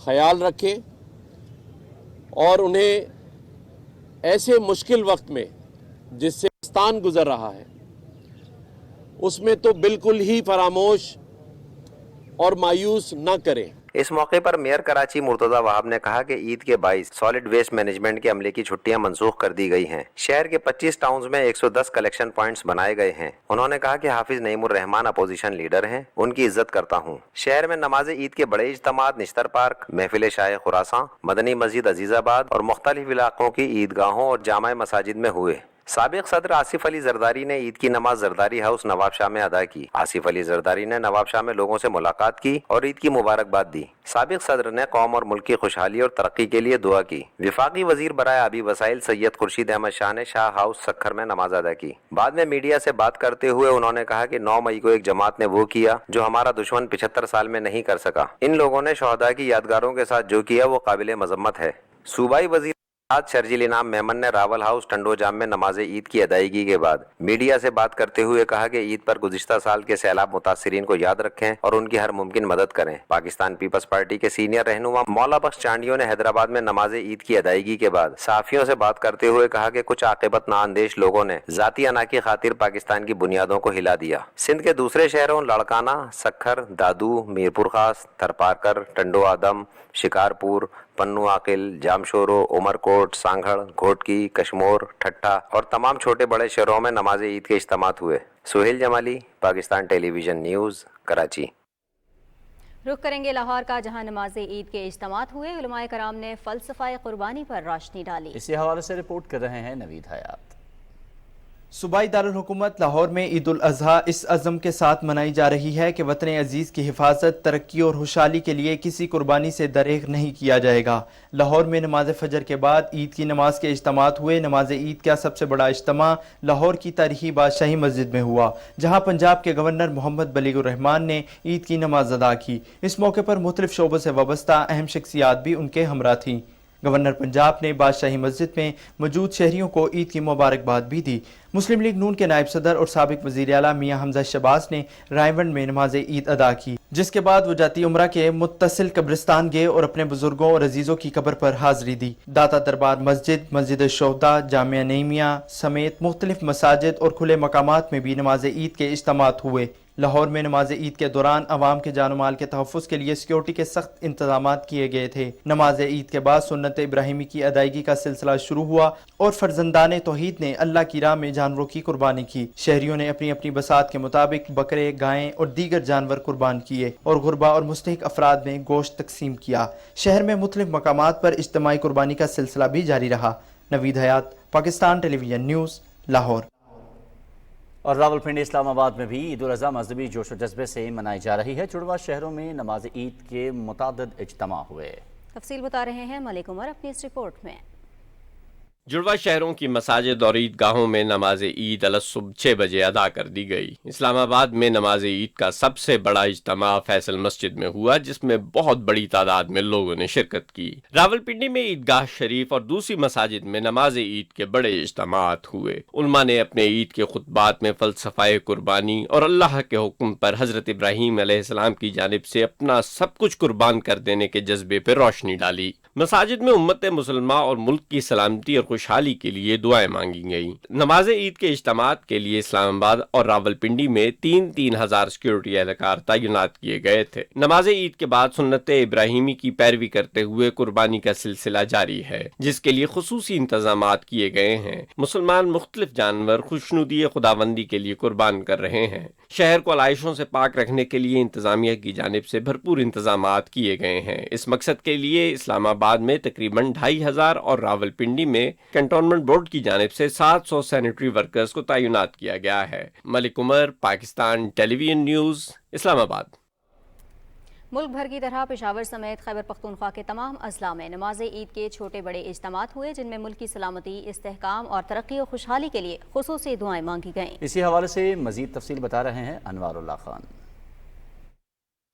ख्याल रखें और उन्हें ऐसे मुश्किल वक्त में जिससे पाकिस्तान गुजर रहा है उसमें तो बिल्कुल ही फरामोश और मायूस न करें। इस मौके पर मेयर कराची मुर्तज़ा वहाब ने कहा कि ईद के 22 सॉलिड वेस्ट मैनेजमेंट के अमले की छुट्टियां मनसूख कर दी गई हैं। शहर के 25 टाउन्स में 110 कलेक्शन पॉइंट्स बनाए गए हैं। उन्होंने कहा कि हाफिज नईमुर रहमान अपोजिशन लीडर हैं, उनकी इज्जत करता हूं। शहर में नमाज ईद के बड़े इज्तिमात निश्तर पार्क, महफिल शाह खुरासां, मदनी मस्जिद अजीजाबाद और मुख्तलिफ इलाकों की ईदगाहों और जामा मसाजिद में हुए। साबिक सदर आसिफ अली जरदारी ने ईद की नमाज जरदारी हाउस नवाब शाह में अदा की। आसिफ अली जरदारी ने नवाब शाह में लोगों से मुलाकात की और ईद की मुबारकबाद दी। साबिक सदर ने कौम और मुल्क की खुशहाली और तरक्की के लिए दुआ की। वफाकी वजीर बराए आबी वसाइल सैयद खुर्शीद अहमद शाह ने शाह हाउस सक्खर में नमाज अदा की। बाद में मीडिया से बात करते हुए उन्होंने कहा कि 9 मई को एक जमात ने वो किया जो हमारा दुश्मन 75 साल में नहीं कर सका। इन लोगों ने शहदा की यादगारों के साथ जो किया वो काबिल मजम्मत है। सूबाई वजीर शर्जील इनाम मेमन ने रावल हाउस टंडो जाम में नमाज ईद की अदायगी के बाद मीडिया से बात करते हुए कहा कि ईद पर गुज़िश्ता साल के सैलाब मुतासिरीन को याद रखें और उनकी हर मुमकिन मदद करें। पाकिस्तान पीपल्स पार्टी के सीनियर रहनुमा मौला बख्श चांडियों ने हैदराबाद में नमाज ईद की अदायगी के बाद सहाफियों से बात करते हुए कहा कि कुछ आकिबत नाअंदेश लोगों ने जाती अना की खातिर पाकिस्तान की बुनियादों को हिला दिया। सिंध के दूसरे शहरों लड़काना, सक्खर, दादू, मीरपुर खास, थरपारकर, टंडो आदम, शिकारपुर, पन्नू आकिल, जामशोरो, उमरकोट, सांगड़, घोटकी, कश्मोर, ठट्टा और तमाम छोटे बड़े शहरों में नमाज ईद के इज्तिमात हुए। Suhail Jamali, Pakistan television news, Karachi. रुख करेंगे लाहौर का, जहां नमाज ईद के इज्तिमात हुए। उलमाए कराम ने फ़लसफ़ा कुर्बानी पर रोशनी डाली। इसी हवाले से रिपोर्ट कर रहे हैं नवीद हयात। सूबाई दारुल हुकूमत लाहौर में ईद उल अज़हा इस अज़म के साथ मनाई जा रही है कि वतन अजीज़ की हिफाजत, तरक्की और खुशहाली के लिए किसी कुर्बानी से दरेग नहीं किया जाएगा। लाहौर में नमाज फजर के बाद ईद की नमाज के इज्तिमात हुए। नमाज ईद का सबसे बड़ा इज्तिमा लाहौर की तारीखी बादशाही मस्जिद में हुआ, जहाँ पंजाब के गवर्नर मोहम्मद बलीगुर रहमान ने ईद की नमाज अदा की। इस मौके पर मुख्तलिफ शोबों से वाबस्ता अहम शख्सियात भी उनके हमरा थीं। गवर्नर पंजाब ने बादशाही मस्जिद में मौजूद शहरियों को ईद की मुबारकबाद भी दी। मुस्लिम लीग नून के नायब सदर और साबिक वज़ीर आला मियां हमजा शहबाज ने रायवंड में नमाज ईद अदा की, जिसके बाद वो जाती उम्रा के मुत्तसिल कब्रिस्तान गए और अपने बुजुर्गों और अजीज़ों की कब्र पर हाज़री दी। दाता दरबार मस्जिद, मस्जिद शोहदा, जामिया नईमिया समेत मुख्तलिफ मसाजिद और खुले मकामात में भी नमाज ईद के इज्तिमात हुए। लाहौर में नमाज ईद के दौरान अवाम के जान माल के तहफ़्फ़ुज़ के लिए सिक्योरिटी के सख्त इंतजामात किए गए थे। नमाज ईद के बाद सुन्नत इब्राहिमी की अदायगी का सिलसिला शुरू हुआ और फर्जंदान तौहीद ने अल्लाह की राह में जानवरों की कुर्बानी की। शहरियों ने अपनी अपनी बसात के मुताबिक बकरे, गायें और दीगर जानवर कुर्बान किए और गुरबा और मुस्तहिक अफराद में गोश्त तकसीम किया। शहर में मुख्तलिफ मकामात पर इज्तिमाई कुर्बानी का सिलसिला भी जारी रहा। नवीद हयात, पाकिस्तान टेलीविजन न्यूज़, लाहौर। और रावलपिंडी इस्लामाबाद में भी ईद उल अज़हा मजहबी जोश व जज्बे से मनाई जा रही है। जुड़वा शहरों में नमाज ईद के मुतादिद इज्तिमा हुए। तफसील बता रहे हैं मलिक उमर अपनी इस रिपोर्ट में। जुड़वा शहरों की मसाजिद और ईदगाहों में नमाज ईद अलसुबह 6 बजे अदा कर दी गई। इस्लामाबाद में नमाज ईद का सबसे बड़ा इज्तिमा फैसल मस्जिद में हुआ, जिसमें बहुत बड़ी तादाद में लोगों ने शिरकत की। रावलपिंडी में ईदगाह शरीफ और दूसरी मसाजिद में नमाज ईद के बड़े इज्तिमात हुए। उलमा ने अपने ईद के खुतबात में फ़लसफ़ाए कुर्बानी और अल्लाह के हुक्म पर हज़रत इब्राहीम अलैहिस्सलाम की जानिब से अपना सब कुछ कुर्बान कर देने के जज्बे पर रोशनी डाली। मसाजिद में उम्मत मुसलमा और मुल्क की सलामती और खुशहाली के लिए दुआएं मांगी गईं। नमाज ईद के इज्तिमात के लिए इस्लामाबाद और रावलपिंडी में 3-3 हज़ार सिक्योरिटी एहलकार तैनात किए गए थे। नमाज ईद के बाद सुन्नत इब्राहिमी की पैरवी करते हुए कुर्बानी का सिलसिला जारी है, जिसके लिए खुसूसी इंतजामात किए गए हैं। मुसलमान मुख्तलिफ जानवर खुशनुदी खुदाबंदी के लिए कुर्बान कर रहे हैं। शहर को आलाइशों से पाक रखने के लिए इंतजामिया की जानिब से भरपूर इंतजामात किए गए हैं। इस मकसद के लिए इस्लामाबाद में तकरीबन 2500 और रावलपिंडी में कैंटोनमेंट बोर्ड की जानिब से 700 सैनिटरी वर्कर्स को तैनात किया गया है। Malik Umar, Pakistan television news, Islamabad. मुल्क भर की तरह पेशावर समेत खैबर पख्तूनख्वा के तमाम अजला में नमाज ईद के छोटे बड़े इज्तिमात हुए, जिनमें मुल्क की सलामती, इस्तेहकाम और तरक्की और खुशहाली के लिए खुसूसी दुआएं मांगी गईं। इसी हवाले से मजीद तफसील बता रहे हैं अनवारुल्लाह खान।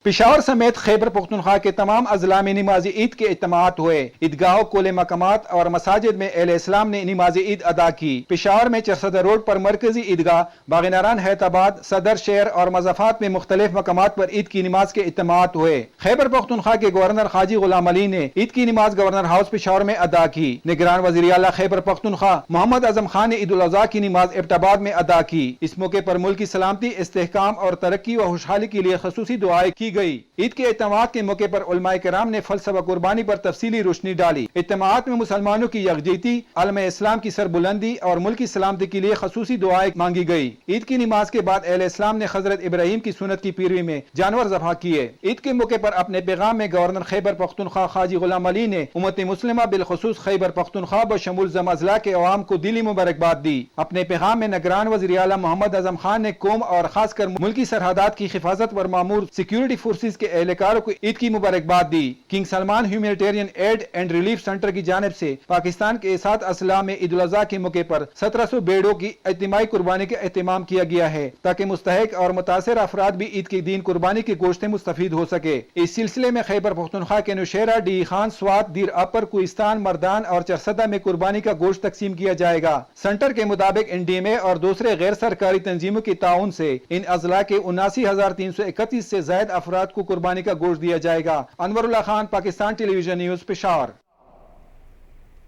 पेशावर समेत खैबर पख्तूनख्वा के तमाम अजला में नमाज ईद के इज्तिमात हुए। ईदगाहों, कुल मकामात और मसाजिद में अहले इस्लाम ने नमाज ईद अदा की। पेशावर में चरसदा रोड पर मरकजी ईदगाह, बाग़-ए-नारान, हैदराबाद, सदर शहर और मज़ाफ़ात में मुख्तलिफ मकामात पर ईद की नमाज के इज्तिमात हुए। खैबर पख्तूनख्वा के गवर्नर हाजी गुलाम अली ने ईद की नमाज गवर्नर हाउस पेशावर में अदा की। निगरान वज़ीर आला खैबर पख्तूनख्वा मोहम्मद आज़म खान ने ईद उल अज़हा की नमाज एबटाबाद में अदा की। इस मौके पर मुल्क की सलामती, इस्तेहकाम और तरक्की व खुशहाली के लिए खसूसी दुआएं की गई। ईद के इज्तिमात के मौके पर उलमाए किराम ने फलसफा कुर्बानी पर तफसीली रोशनी डाली। इज्तिमात में मुसलमानों की यकजहती, आलम इस्लाम की सरबुलंदी और मुल्क की सलामती के लिए खसूसी दुआएं मांगी गई। ईद की नमाज के बाद अहले इस्लाम ने हज़रत इब्राहीम की सुन्नत की पैरवी में जानवर ज़बह किए। ईद के मौके पर अपने पैगाम में गवर्नर खैबर पख्तूनख्वा हाजी गुलाम अली ने उम्मत मुस्लिमा बिलखुसूस खैबर पख्तूनख्वा बशमूल ज़म-अज़ला के अवाम को दिली मुबारकबाद दी। अपने पैगाम में निगरान वज़ीर आला मोहम्मद आज़म खान ने कौम और खासकर मुल्की सरहदात की हिफाजत पर मामूर सिक्योरिटी फोर्सेज के एहलकारों को ईद की मुबारकबाद दी। King Salman humanitarian aid and relief centre की जानिब से पाकिस्तान के 7 अजला में ईद उल अज़हा के मौके पर 1700 बेड़ों की इज्तिमाई कुर्बानी का एहतमाम किया गया है, ताकि मुस्तहिक और मुतासिर अफराद भी ईद के दिन कुर्बानी के गोश्त मुस्तफीद हो सके। इस सिलसिले में खैबर पख्तूनख्वा के नौशहरा, डी खान, स्वात, दीर अपर, कोहिस्तान, मर्दान और चरसदा में कुर्बानी का गोश्त तकसीम किया जाएगा। सेंटर के मुताबिक एनडीएमए और दूसरे गैर सरकारी तंजीमों के ताउन से इन अजला के 79,331 से ज्यादा अफराद को कुर्बानी का गोश्त दिया जाएगा। अनवरुल्लाह खान, पाकिस्तान टेलीविजन न्यूज़, पेशावर।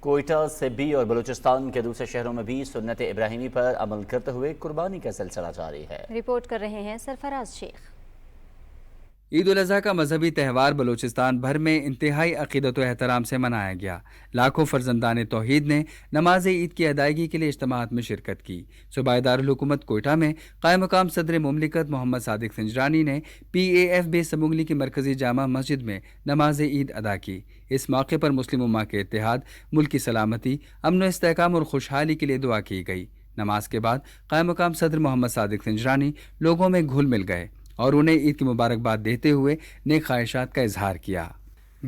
कोयटा, सिब्बी और बलूचिस्तान के दूसरे शहरों में भी सुन्नत इब्राहिमी पर अमल करते हुए कुर्बानी का सिलसिला जारी है। रिपोर्ट कर रहे हैं सरफराज शेख। عید الاضحیٰ کا مذہبی تہوار بلوچستان بھر میں انتہائی عقیدت و احترام سے منایا گیا۔ لاکھوں فرزندان توحید نے نماز عید کی ادائیگی کے لیے اجتماعات میں شرکت کی۔ صوبائی دارالحکومت کوئٹہ میں قائم مقام صدر مملکت محمد صادق سنجرانی نے PAF بے سمگلی کی مرکزی جامع مسجد میں نماز عید ادا کی۔ اس موقع پر مسلم امہ کے اتحاد، ملک کی سلامتی، امن و استحکام اور خوشحالی کے لیے دعا کی گئی۔ نماز کے بعد قائم مقام صدر محمد صادق سنجرانی لوگوں میں گھل مل گئے اور انہیں عید کی مبارکباد دیتے ہوئے نیک خواہشات کا اظہار کیا۔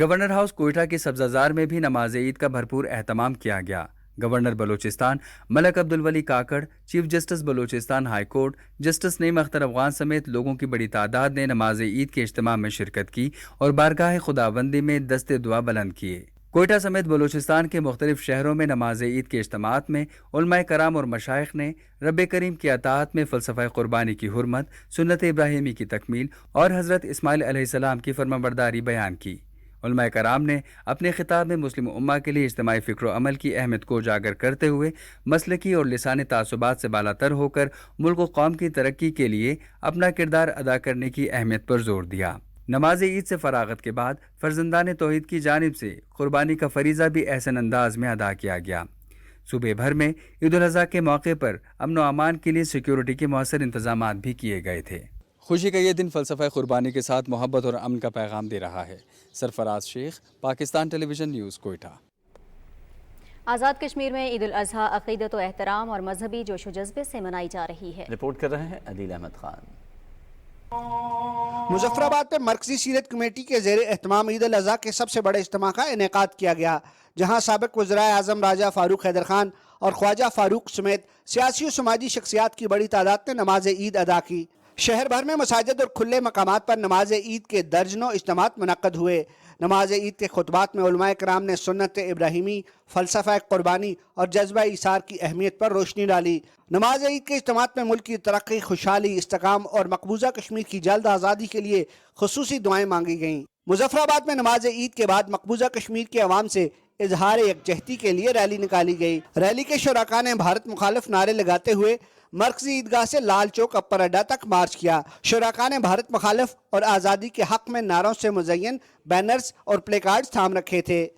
گورنر ہاؤس کوئٹہ کے سبزہ زار میں بھی نماز عید کا بھرپور اہتمام کیا گیا۔ Governor Balochistan Malik Abdulwali Kakar, chief justice Balochistan high court justice Naeem Akhtar Afghan سمیت لوگوں کی بڑی تعداد نے نماز عید کے اجتماع میں شرکت کی اور بارگاہ خداوندی میں دست دعا بلند کیے۔ کوئٹہ سمیت بلوچستان کے مختلف شہروں میں نماز عید کے اجتماعات میں علماء کرام اور مشائخ نے رب کریم کی اطاعت میں فلسفہ قربانی کی حرمت، سنت ابراہیمی کی تکمیل اور حضرت اسماعیل علیہ السلام کی فرمانبرداری بیان کی۔ علماء کرام نے اپنے خطاب میں مسلم امہ کے لیے اجتماعی فکر و عمل کی اہمیت کو اجاگر کرتے ہوئے مسلکی اور لسانی تعصبات سے بالاتر ہو کر ملک و قوم کی ترقی کے لیے اپنا کردار ادا کرنے کی اہمیت پر زور دیا۔ نماز عید سے فراغت کے بعد فرزندان توحید کی جانب سے قربانی کا فریضہ بھی احسن انداز میں ادا کیا گیا۔ صوبے بھر میں عید الاضحیٰ کے موقع پر امن و امان کے لیے سیکیورٹی کے مؤثر انتظامات بھی کیے گئے تھے۔ خوشی کا یہ دن فلسفہ قربانی کے ساتھ محبت اور امن کا پیغام دے رہا ہے۔ سرفراز شیخ، پاکستان ٹیلی ویژن نیوز، کوئٹہ۔ آزاد کشمیر میں عید الاضحیٰ عقیدت و احترام اور مذہبی جوش و جذبے سے منائی جا رہی ہے۔ رپورٹ کر رہے ہیں عدیل احمد خان۔ مظفر آباد میں مرکزی سیرت کمیٹی کے زیر اہتمام عید الاضحیٰ کے سب سے بڑے اجتماع کا انعقاد کیا گیا، جہاں سابق وزرائے اعظم راجہ فاروق حیدر خان اور خواجہ فاروق سمیت سیاسی و سماجی شخصیات کی بڑی تعداد نے نماز عید ادا کی۔ شہر بھر میں مساجد اور کھلے مقامات پر نماز عید کے درجنوں اجتماعات منعقد ہوئے۔ نماز عید کے خطبات میں علماء کرام نے سنت ابراہیمی، فلسفہ قربانی اور جذبہ ایثار کی اہمیت پر روشنی ڈالی۔ نماز عید کے اجتماعات میں ملک کی ترقی، خوشحالی، استحکام اور مقبوضہ کشمیر کی جلد آزادی کے لیے خصوصی دعائیں مانگی گئیں۔ مظفر آباد میں نماز عید کے بعد مقبوضہ کشمیر کے عوام سے اظہار یکجہتی کے لیے ریلی نکالی گئی۔ ریلی کے شرکاء نے بھارت مخالف نعرے لگاتے ہوئے مرکزی عیدگاہ سے لال چوک اپر اڈا تک مارچ کیا۔ شرکاء نے بھارت مخالف اور آزادی کے حق میں نعروں سے مزین بینرز اور پلے کارڈز تھام رکھے تھے۔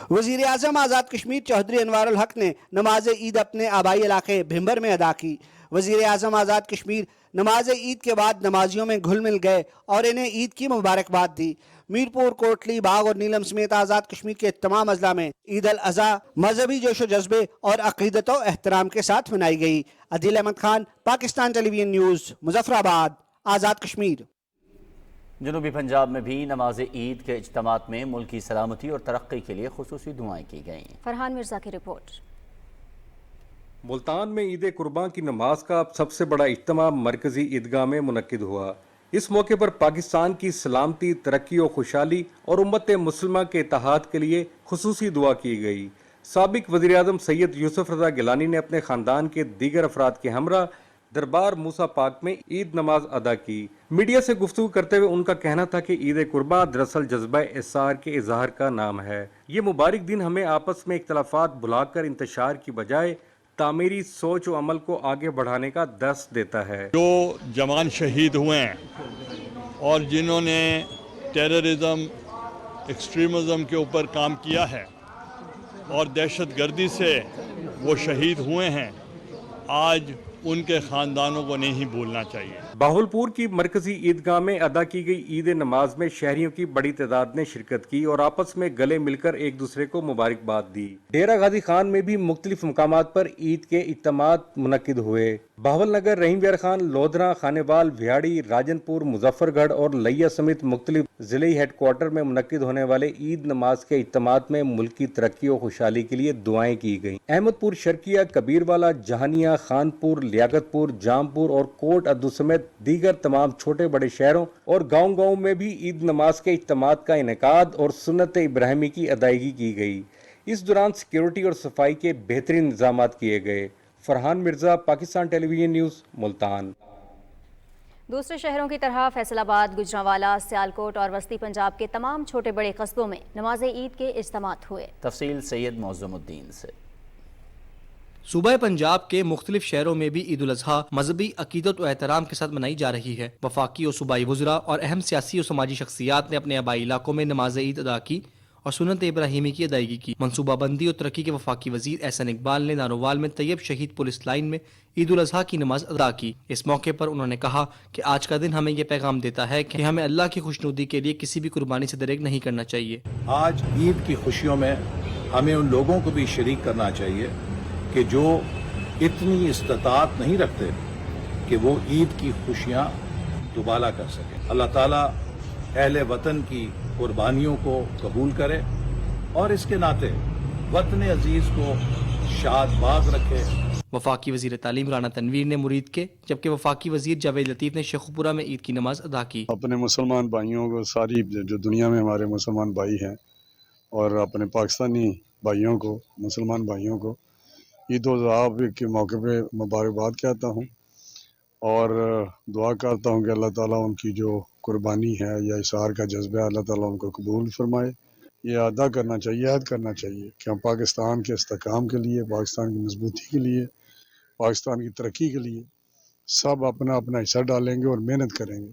وزیر اعظم آزاد کشمیر چودھری انوار الحق نے نماز عید اپنے آبائی علاقے بھمبر میں ادا کی۔ وزیر اعظم آزاد کشمیر نماز عید کے بعد نمازیوں میں گھل مل گئے اور انہیں عید کی مبارکباد دی۔ میرپور، کوٹلی، باغ اور نیلم سمیت آزاد کشمیر کے تمام اضلاع میں عید الاضحیٰ مذہبی جوش و جذبے اور عقیدت و احترام کے ساتھ منائی گئی۔ عدیل احمد خان، پاکستان ٹیلی ویژن نیوز، مظفر آباد، آزاد کشمیر۔ جنوبی پنجاب میں بھی نماز عید کے اجتماعات میں ملک کی سلامتی اور ترقی کے لیے خصوصی دعائیں کی گئیں۔ فرحان مرزا کی رپورٹ۔ ملتان میں عید قربان کی نماز کا سب سے بڑا اجتماع مرکزی عیدگاہ میں منعقد ہوا۔ اس موقع پر پاکستان کی سلامتی، ترقی و خوشحالی اور امت مسلمہ کے اتحاد کے لیے خصوصی دعا کی گئی۔ سابق وزیر اعظم سید یوسف رضا گیلانی نے اپنے خاندان کے دیگر افراد کے ہمراہ دربار موسیٰ پاک میں عید نماز ادا کی۔ میڈیا سے گفتگو کرتے ہوئے ان کا کہنا تھا کہ عید قربان دراصل جذبہ احسار کے اظہار کا نام ہے۔ یہ مبارک دن ہمیں آپس میں اختلافات بھلا کر انتشار کی بجائے تعمیری سوچ و عمل کو آگے بڑھانے کا درس دیتا ہے۔ جو جوان شہید ہوئے ہیں اور جنہوں نے ٹیررزم، ایکسٹریمزم کے اوپر کام کیا ہے اور دہشت گردی سے وہ شہید ہوئے ہیں، آج ان کے خاندانوں کو نہیں بھولنا چاہیے۔ باہولپور کی مرکزی عیدگاہ میں ادا کی گئی عید نماز میں شہریوں کی بڑی تعداد نے شرکت کی اور آپس میں گلے مل کر ایک دوسرے کو مبارکباد دی۔ ڈیرہ غازی خان میں بھی مختلف مقامات پر عید کے اجتماعات منعقد ہوئے۔ بہاول نگر، رحیم ویار خان، لودھرا، خانیوال، بھیاڑی، راجن پور، مظفر گڑھ اور لیا سمیت مختلف ضلعی ہیڈ کوارٹر میں منعقد ہونے والے عید نماز کے اجتماعات میں ملک کی ترقی و خوشحالی کے لیے دعائیں کی گئیں۔ احمد پور، شرکیہ، کبیر والا، جہانیہ، خان پور، لیاقت پور، جام پور اور کوٹ ادو سمیت دیگر تمام چھوٹے بڑے شہروں اور گاؤں میں بھی عید نماز کے اجتماعات کا انعقاد اور سنت ابراہیمی کی ادائیگی کی گئی۔ اس دوران سیکیورٹی اور صفائی کے بہترین انتظامات کیے گئے۔ فرحان مرزا، پاکستان ٹیلی ویژن نیوز، ملتان۔ دوسرے شہروں کی طرح فیصل آباد، گجرانوالہ، سیالکوٹ اور وسطی پنجاب کے تمام چھوٹے بڑے قصبوں میں نماز عید کے اجتماعات ہوئے۔ تفصیل سید معظم الدین سے۔ صوبہ پنجاب کے مختلف شہروں میں بھی عید الاضحیٰ مذہبی عقیدت و احترام کے ساتھ منائی جا رہی ہے۔ وفاقی اور صوبائی وزراء اور اہم سیاسی اور سماجی شخصیات نے اپنے آبائی علاقوں میں نماز عید ادا کی اور سنت ابراہیمی کی ادائیگی کی۔ منصوبہ بندی اور ترقی کے وفاقی وزیر احسن اقبال نے نانوال میں طیب شہید پولیس لائن میں عید الاضحیٰ کی نماز ادا کی۔ اس موقع پر انہوں نے کہا کہ آج کا دن ہمیں یہ پیغام دیتا ہے کہ ہمیں اللہ کی خوشنودی کے لیے کسی بھی قربانی سے دریغ نہیں کرنا چاہیے۔ آج عید کی خوشیوں میں ہمیں ان لوگوں کو بھی شریک کرنا چاہیے کہ جو اتنی استطاعت نہیں رکھتے کہ وہ عید کی خوشیاں دوبالا کر سکیں۔ اللہ تعالیٰ اہل وطن کی قربانیوں کو قبول کرے اور اس کے ناطے وطن عزیز کو شاد باد رکھے۔ وفاقی وزیر تعلیم رانا تنویر نے مرید کے، جبکہ وفاقی وزیر جاوید لطیف نے شیخوپورہ میں عید کی نماز ادا کی۔ اپنے مسلمان بھائیوں کو، ساری جو دنیا میں ہمارے مسلمان بھائی ہیں اور اپنے پاکستانی بھائیوں کو، مسلمان بھائیوں کو عید الاضحیٰ کے موقع پہ مبارکباد کہتا ہوں اور دعا کرتا ہوں کہ اللہ تعالیٰ ان کی جو قربانی ہے یا اظہار کا جذبہ ہے، اللہ تعالیٰ ان کو قبول فرمائے۔ یہ ادا کرنا چاہیے، عہد کرنا چاہیے کہ ہم پاکستان کے استحکام کے لیے، پاکستان کی مضبوطی کے لیے، پاکستان کی ترقی کے لیے سب اپنا اپنا حصہ ڈالیں گے اور محنت کریں گے۔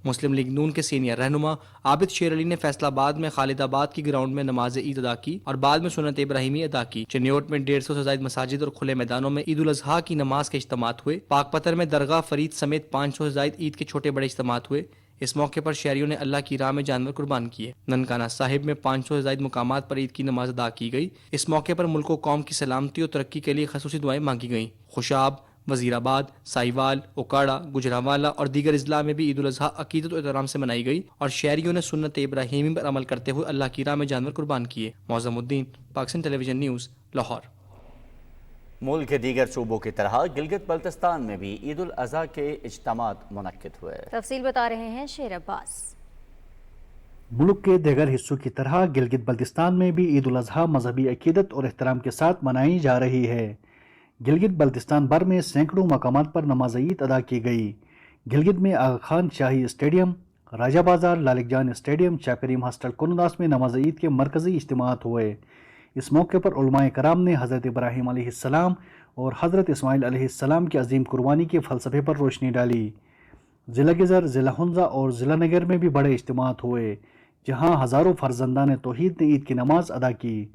مسلم لیگ نون کے سینئر رہنما عابد شیر علی نے فیصل آباد میں خالد آباد کی گراؤنڈ میں نماز عید ادا کی اور بعد میں سنت ابراہیمی ادا کی۔ چنیوٹ میں 150 سے زائد مساجد اور کھلے میدانوں میں عید الاضحیٰ کی نماز کے اجتماعات ہوئے۔ پاک پتھر میں درگاہ فرید سمیت 500 سے زائد عید کے چھوٹے بڑے اجتماعات ہوئے۔ اس موقع پر شہریوں نے اللہ کی راہ میں جانور قربان کیے۔ ننکانہ صاحب میں 500 سے زائد مقامات پر عید کی نماز ادا کی گئی۔ اس موقع پر ملک و قوم کی سلامتی اور ترقی کے لیے خصوصی دعائیں مانگی گئیں۔ خوشاب، وزیر آباد، سائیوال، اوکاڑا، گجرانوالہ اور دیگر اضلاع میں بھی عید الاضحیٰ عقیدت و احترام سے منائی گئی اور شہریوں نے سنت ابراہیمی پر عمل کرتے ہوئے اللہ کی راہ میں جانور قربان کیے۔ معظم الدین، پاکستان ٹیلی ویژن نیوز، لاہور۔ ملک کے دیگر صوبوں کی طرح گلگت بلتستان میں بھی عید الاضحیٰ کے اجتماعات منعقد ہوئے۔ تفصیل بتا رہے ہیں شیر عباس۔ ملک کے دیگر حصوں کی طرح گلگت بلتستان میں بھی عید الاضحیٰ مذہبی عقیدت اور احترام کے ساتھ منائی جا رہی ہے۔ گلگت بلتستان بھر میں سینکڑوں مقامات پر نماز عید ادا کی گئی۔ گلگت میں آغا خان شاہی اسٹیڈیم، راجہ بازار، لالک جان اسٹیڈیم، چاپریم ہاسٹل کننداس میں نماز عید کے مرکزی اجتماعات ہوئے۔ اس موقع پر علماء کرام نے حضرت ابراہیم علیہ السلام اور حضرت اسماعیل علیہ السلام کی عظیم قربانی کے فلسفے پر روشنی ڈالی۔ ضلع گزر، ضلع ہنزا اور ضلع نگر میں بھی بڑے اجتماعات ہوئے جہاں ہزاروں فرزندان توحید نے عید کی نماز ادا کی۔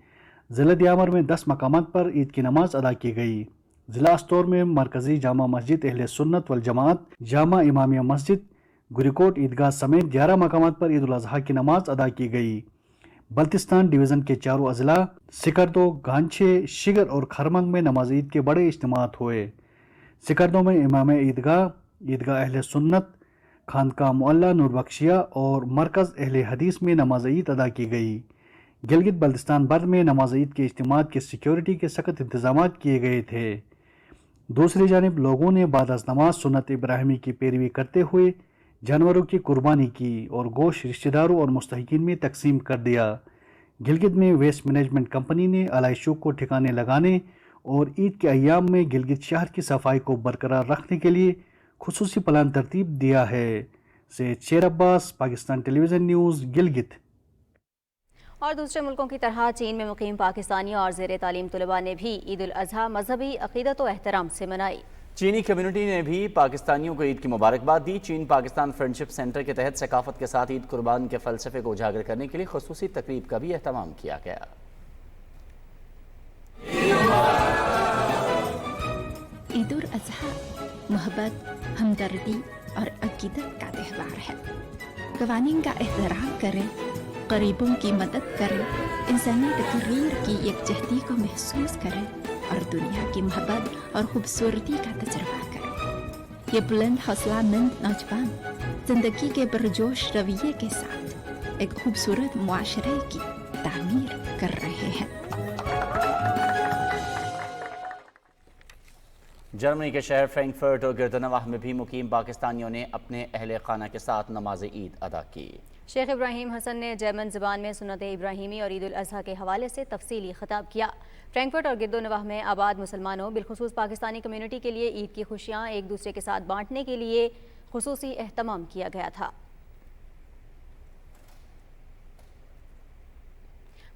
ضلع دیامر میں 10 مقامات پر عید کی نماز ادا کی گئی۔ ضلع استور میں مرکزی جامع مسجد اہل سنت والجماعت، جامع امامیہ مسجد، گریکوٹ عیدگاہ سمیت 11 مقامات پر عید الاضحیٰ کی نماز ادا کی گئی۔ بلتستان ڈویژن کے چاروں اضلاع سکردو، گانچے، شگر اور خرمنگ میں نماز عید کے بڑے اجتماعات ہوئے۔ سکردو میں امام عیدگاہ، عیدگاہ اہل سنت، خانقاہ معلیٰ نور بخشیہ اور مرکز اہل حدیث میں نماز عید ادا کی گئی۔ گلگت بلتستان بھر میں نماز عید کے اجتماعات کی سیکیورٹی کے سخت انتظامات کیے گئے تھے۔ دوسری جانب لوگوں نے بعد از نماز سنت ابراہیمی کی پیروی کرتے ہوئے جانوروں کی قربانی کی اور گوشت رشتہ داروں اور مستحقین میں تقسیم کر دیا۔ گلگت میں ویسٹ مینجمنٹ کمپنی نے علائشوں کو ٹھکانے لگانے اور عید کے ایام میں گلگت شہر کی صفائی کو برقرار رکھنے کے لیے خصوصی پلان ترتیب دیا ہے۔ سید شیر عباس، پاکستان ٹیلی ویژن نیوز، گلگت۔ اور دوسرے ملکوں کی طرح چین میں مقیم پاکستانی اور زیر تعلیم طلباء نے بھی عید الاضحیٰ مذہبی عقیدت و احترام سے منائی۔ چینی کمیونٹی نے بھی پاکستانیوں کو عید کی مبارکباد دی۔ چین پاکستان فرینڈشپ سینٹر کے تحت ثقافت کے ساتھ عید قربان کے فلسفے کو اجاگر کرنے کے لیے خصوصی تقریب کا بھی اہتمام کیا گیا۔ عید الاضحیٰ محبت، ہمدردی اور عقیدت کا تہوار ہے۔ قوانین کا احترام کریں، غریبوں کی مدد کریں، انسانی تقریر کی یکجہتی کو محسوس کریں اور دنیا کی محبت اور خوبصورتی کا تجربہ کریں۔ یہ بلند حوصلہ مند نوجوان زندگی کے پرجوش رویے کے ساتھ ایک خوبصورت معاشرے کی تعمیر کر رہے ہیں۔ جرمنی کے شہر فرینکفرٹ اور گردنواہ میں بھی مقیم پاکستانیوں نے اپنے اہل خانہ کے ساتھ نماز عید ادا کی۔ شیخ ابراہیم حسن نے جرمن زبان میں سنت ابراہیمی اور عید الاضحیٰ کے حوالے سے تفصیلی خطاب کیا۔ فرینکفرٹ اور گردنواہ میں آباد مسلمانوں بالخصوص پاکستانی کمیونٹی کے لیے عید کی خوشیاں ایک دوسرے کے ساتھ بانٹنے کے لیے خصوصی اہتمام کیا گیا تھا۔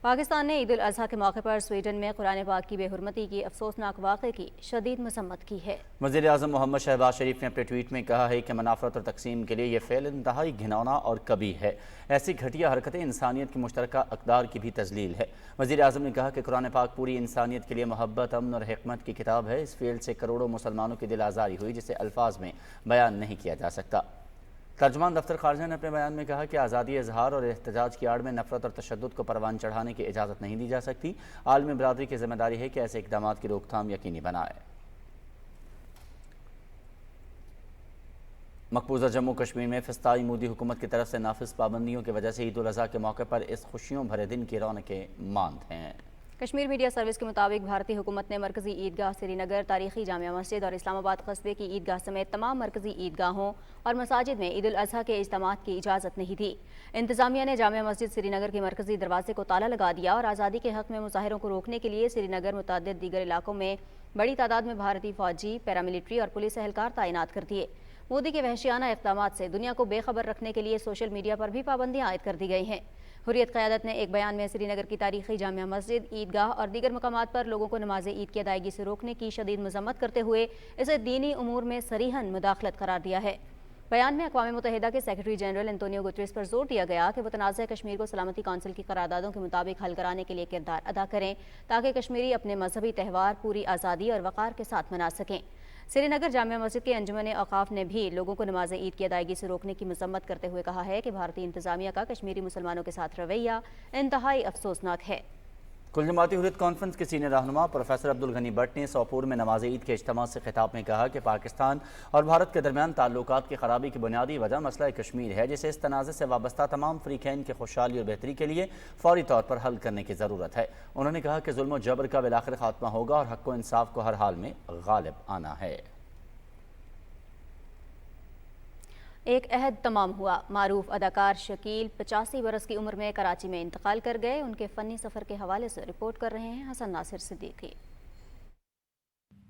पाकिस्तान ने ईद उल अज़हा के मौके पर स्वीडन में कुरान पाक की बेहुरमती की अफसोसनाक वाक़े की शदीद मसम्मत की है। वज़ीर आज़म मोहम्मद शहबाज शरीफ ने अपने ट्वीट में कहा है कि मनाफरत और तकसीम के लिए यह फ़ेल इंतहाई घिनौना और कबीह है। ऐसी घटिया हरकतें इंसानियत की मुश्तरका अक़दार की भी तज़लील है। वज़ीर आज़म ने कहा कि कुरान पाक पूरी इंसानियत के लिए मोहब्बत, अमन और हिकमत की किताब है। इस फ़ेल से करोड़ों मुसलमानों की दिल आज़ारी हुई जिसे अल्फाज में बयान नहीं किया जा सकता। तर्जुमान दफ्तर खारजा ने अपने बयान में कहा कि आज़ादी इजहार और एहतजाज की आड़ में नफरत और तशद्दुद को परवान चढ़ाने की इजाज़त नहीं दी जा सकती। आलमी बरादरी की जिम्मेदारी है कि ऐसे इक़दाम की रोकथाम यकीनी बनाए। मकबूजा जम्मू कश्मीर में फ़िस्ताई मोदी हुकूमत की तरफ से नाफिज पाबंदियों की वजह से ईद उल अज़हा के मौके पर इस खुशियों भरे दिन की रौनकें मांद हैं। कश्मीर मीडिया सर्विस के मुताबिक भारतीय हुकूमत ने मरकज़ी ईदगाह श्रीनगर, तारीखी जामिया मस्जिद और इस्लामाबाद कस्बे की ईदगाह समेत तमाम मरकज़ी ईदगाहों और मसाजिद में ईद उल अज़हा के इज्तिमात की इजाज़त नहीं दी। इंतज़ामिया ने जामिया मस्जिद श्रीनगर के मरकज़ी दरवाजे को ताला लगा दिया और आज़ादी के हक़ में मुजाहिरों को रोकने के लिए श्रीनगर मुतअद्दिद दीगर इलाकों में बड़ी तादाद में भारतीय फ़ौजी, पैरामिलिट्री और पुलिस एहलकार तैनात कर दिए। मोदी के वहशियाना इक़दामात से दुनिया को बेखबर रखने के लिए सोशल मीडिया पर भी पाबंदियाँ आयद कर दी गई हैं। हुर्रियत क़यादत ने एक बयान में श्रीनगर की तारीखी जामिया मस्जिद, ईदगाह और दीगर मकामात पर लोगों को नमाज ईद की अदायगी से रोकने की शदीद मज़म्मत करते हुए इसे दीनी उमूर में सरीहन मुदाखलत करार दिया है। बयान में अक़वाम मुत्तहिदा के सेक्रेटरी जनरल एंटोनियो गुतरेस पर जोर दिया गया कि वो तनाज़ कश्मीर को सलामती कौंसिल की करारदादों के मुताबिक हल कराने के लिए किरदार अदा करें ताकि कश्मीरी अपने मजहबी त्यौहार पूरी आज़ादी और वक़ार के साथ मना सकें। श्रीनगर जामिया मस्जिद के अंजुमन औक़ाफ़ ने भी लोगों को नमाज ईद की अदायगी से रोकने की मज़म्मत करते हुए कहा है कि भारतीय इंतज़ामिया का कश्मीरी मुसलमानों के साथ रवैया इंतहाई अफसोसनाक है। कुल जमाती हुर्रियत कॉन्फ्रेंस के सीनियर रहनुमा प्रोफेसर अब्दुल गनी भट्ट ने सोपोर में नमाज ईद के इज्तिमा से खिताब में कहा कि पाकिस्तान और भारत के दरमियान ताल्लुकात की खराबी की बुनियादी वजह मसला कश्मीर है, जिसे इस तनाज़े से वाबस्ता तमाम फ़रीक़ैन की खुशहाली और बेहतरी के लिए फौरी तौर पर हल करने की ज़रूरत है। उन्होंने कहा कि जुल्म और जबर का बिलाखिर खात्मा होगा और हक़ व इंसाफ को हर हाल में गालिब आना है। एक अहद तमाम हुआ। मारूफ अदाकार शकील 85 बरस की उम्र में कराची में इंतकाल कर गए। उनके फ़नी सफ़र के हवाले से रिपोर्ट कर रहे हैं Hasan Nasir Siddiqui.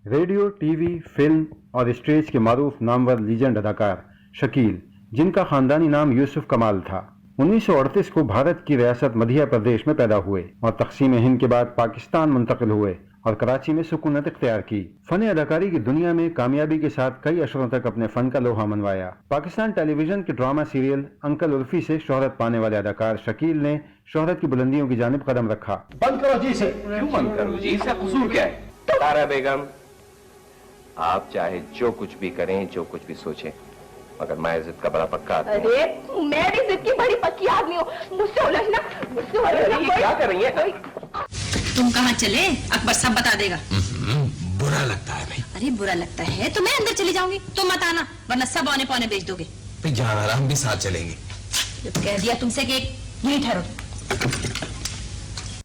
Radio, TV, film और स्टेज के मारूफ नामवर लीजेंड अदाकार शकील, जिनका ख़ानदानी नाम यूसुफ कमाल था, 1938 को भारत की रियासत मध्य प्रदेश में पैदा हुए और तक़सीम हिंद के बाद पाकिस्तान मुंतकिल हुए और कराची में सुकूनत इख्तियार की। फ़न अदाकारी की दुनिया में कामयाबी के साथ कई अशरों तक अपने फ़न का लोहा मनवाया। पाकिस्तान टेलीविज़न के ड्रामा सीरियल अंकल उल्फी से शोहरत पाने वाले अदाकार शकील ने शोहरत की बुलंदियों की जानिब कदम रखा। बंद करो जी से। क्यों बंद करो जी? इसका कसूर क्या है? तारा बेगम, आप चाहे जो कुछ भी करें, जो कुछ भी सोचें, मगर मैं जिद का बड़ा पक्का आदमी। अरे मैं भी जिद की बड़ी पक्की आदमी हूँ, मुझसे उलझना, मुझसे उलझना। क्या कर रही है? तुम कहाँ चले? अकबर सब बता देगा। बुरा लगता है भाई। अरे बुरा लगता है तो मैं अंदर चली जाऊंगी, तुम मत आना वरना सब आने पौने बेच दोगे। तो जान रहा, हम भी साथ चलेंगे। जब कह दिया तुमसे कि यहीं ठहरो।